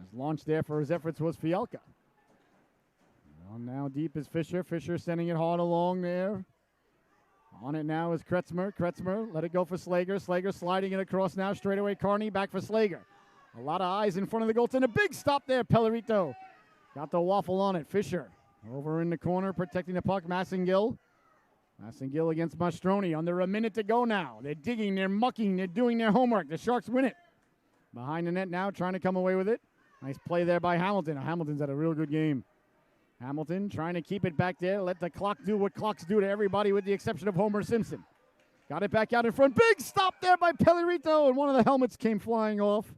As launched there for his efforts was Fialka. On now deep is Fisher. Fisher sending it hard along there. On it now is Kretzmer. Kretzmer let it go for Slager. Slager sliding it across now. Straight away Carney back for Slager. A lot of eyes in front of the goaltender. A big stop there. Pellerito got the waffle on it. Fisher over in the corner protecting the puck. Massengill. Massengill against Mastroni. Under a minute to go now. They're digging. They're mucking. They're doing their homework. The Sharks win it. Behind the net now trying to come away with it. Nice play there by Hamilton. Hamilton's had a real good game. Hamilton trying to keep it back there. Let the clock do what clocks do to everybody with the exception of Homer Simpson. Got it back out in front. Big stop there by Pellerito, and one of the helmets came flying off.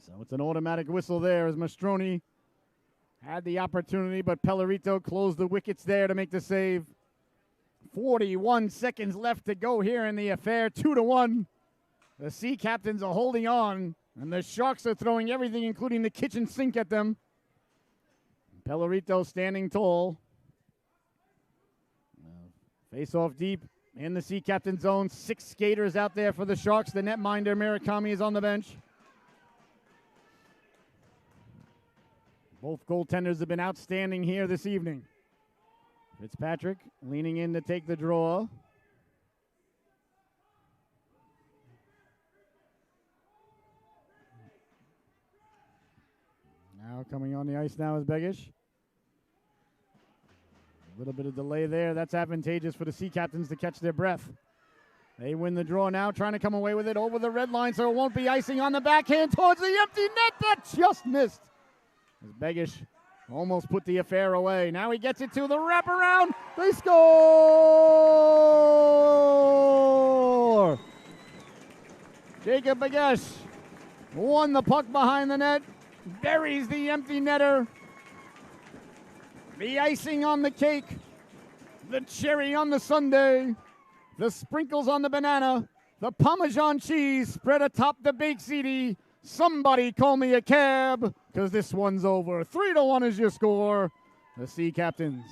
So it's an automatic whistle there as Mastroni had the opportunity, but Pellerito closed the wickets there to make the save. 41 seconds left to go here in the affair. 2-1. The Sea Captains are holding on, and the Sharks are throwing everything, including the kitchen sink, at them. Pellerito standing tall. Face off deep in the Sea Captain zone. 6 skaters out there for the Sharks. The netminder, Murakami, is on the bench. Both goaltenders have been outstanding here this evening. Fitzpatrick leaning in to take the draw. Now coming on the ice now is Begish. A little bit of delay there. That's advantageous for the Sea Captains to catch their breath. They win the draw now, trying to come away with it over the red line, so it won't be icing on the backhand towards the empty net. That just missed. As Begish almost put the affair away. Now he gets it to the wraparound. They score! Jacob Begish won the puck behind the net. Buries the empty netter. The icing on the cake. The cherry on the sundae. The sprinkles on the banana. The Parmesan cheese spread atop the baked ziti. Somebody call me a cab, because this one's over. 3-1 is your score. The Sea Captains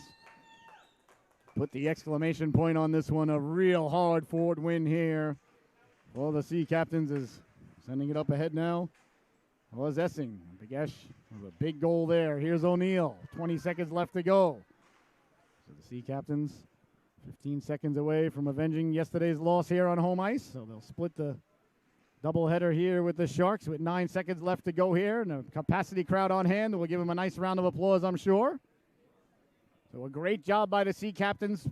put the exclamation point on this one. A real hard-fought win here. Well, the Sea Captains is sending it up ahead now. Was Essing. Begish with a big goal there. Here's O'Neill. 20 seconds left to go. So the Sea Captains 15 seconds away from avenging yesterday's loss here on home ice. So they'll split the doubleheader here with the Sharks with 9 seconds left to go here. And a capacity crowd on hand. We'll give them a nice round of applause, I'm sure. So a great job by the Sea Captains.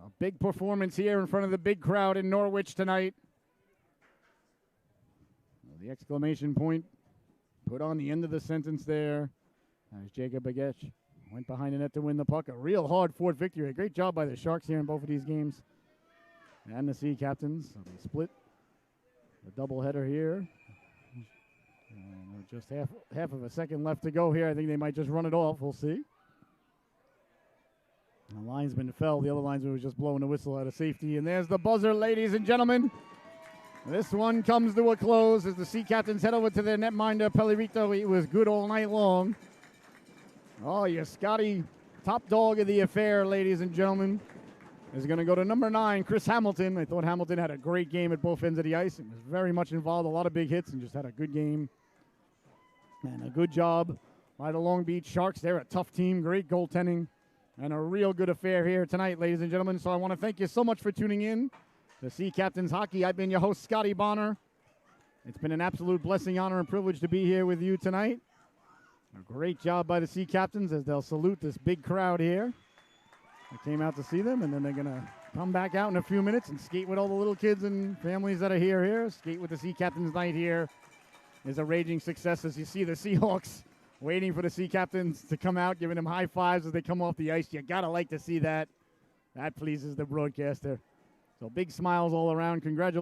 A big performance here in front of the big crowd in Norwich tonight. The exclamation point put on the end of the sentence there as Jacob Begish went behind the net to win the puck. A real hard-fought victory. A great job by the Sharks here in both of these games. And the Sea Captains. So they split the doubleheader here. And just half of a second left to go here. I think they might just run it off. We'll see. The linesman fell. The other linesman was just blowing the whistle out of safety. And there's the buzzer, ladies and gentlemen. This one comes to a close as the Sea Captains head over to their netminder, Pellerito. He was good all night long. Oh, your Scotty, top dog of the affair, ladies and gentlemen, is going to go to number 9, Chris Hamilton. I thought Hamilton had a great game at both ends of the ice and was very much involved, a lot of big hits, and just had a good game. And a good job by the Long Beach Sharks. They're a tough team, great goaltending, and a real good affair here tonight, ladies and gentlemen. So I want to thank you so much for tuning in. The Sea Captains Hockey. I've been your host, Scotty Bonner. It's been an absolute blessing, honor, and privilege to be here with you tonight. A great job by the Sea Captains as they'll salute this big crowd here. They came out to see them, and then they're going to come back out in a few minutes and skate with all the little kids and families that are here. Skate with the Sea Captains night here is a raging success as you see the Seahawks waiting for the Sea Captains to come out, giving them high fives as they come off the ice. You got to like to see that. That pleases the broadcaster. So big smiles all around. Congratulations.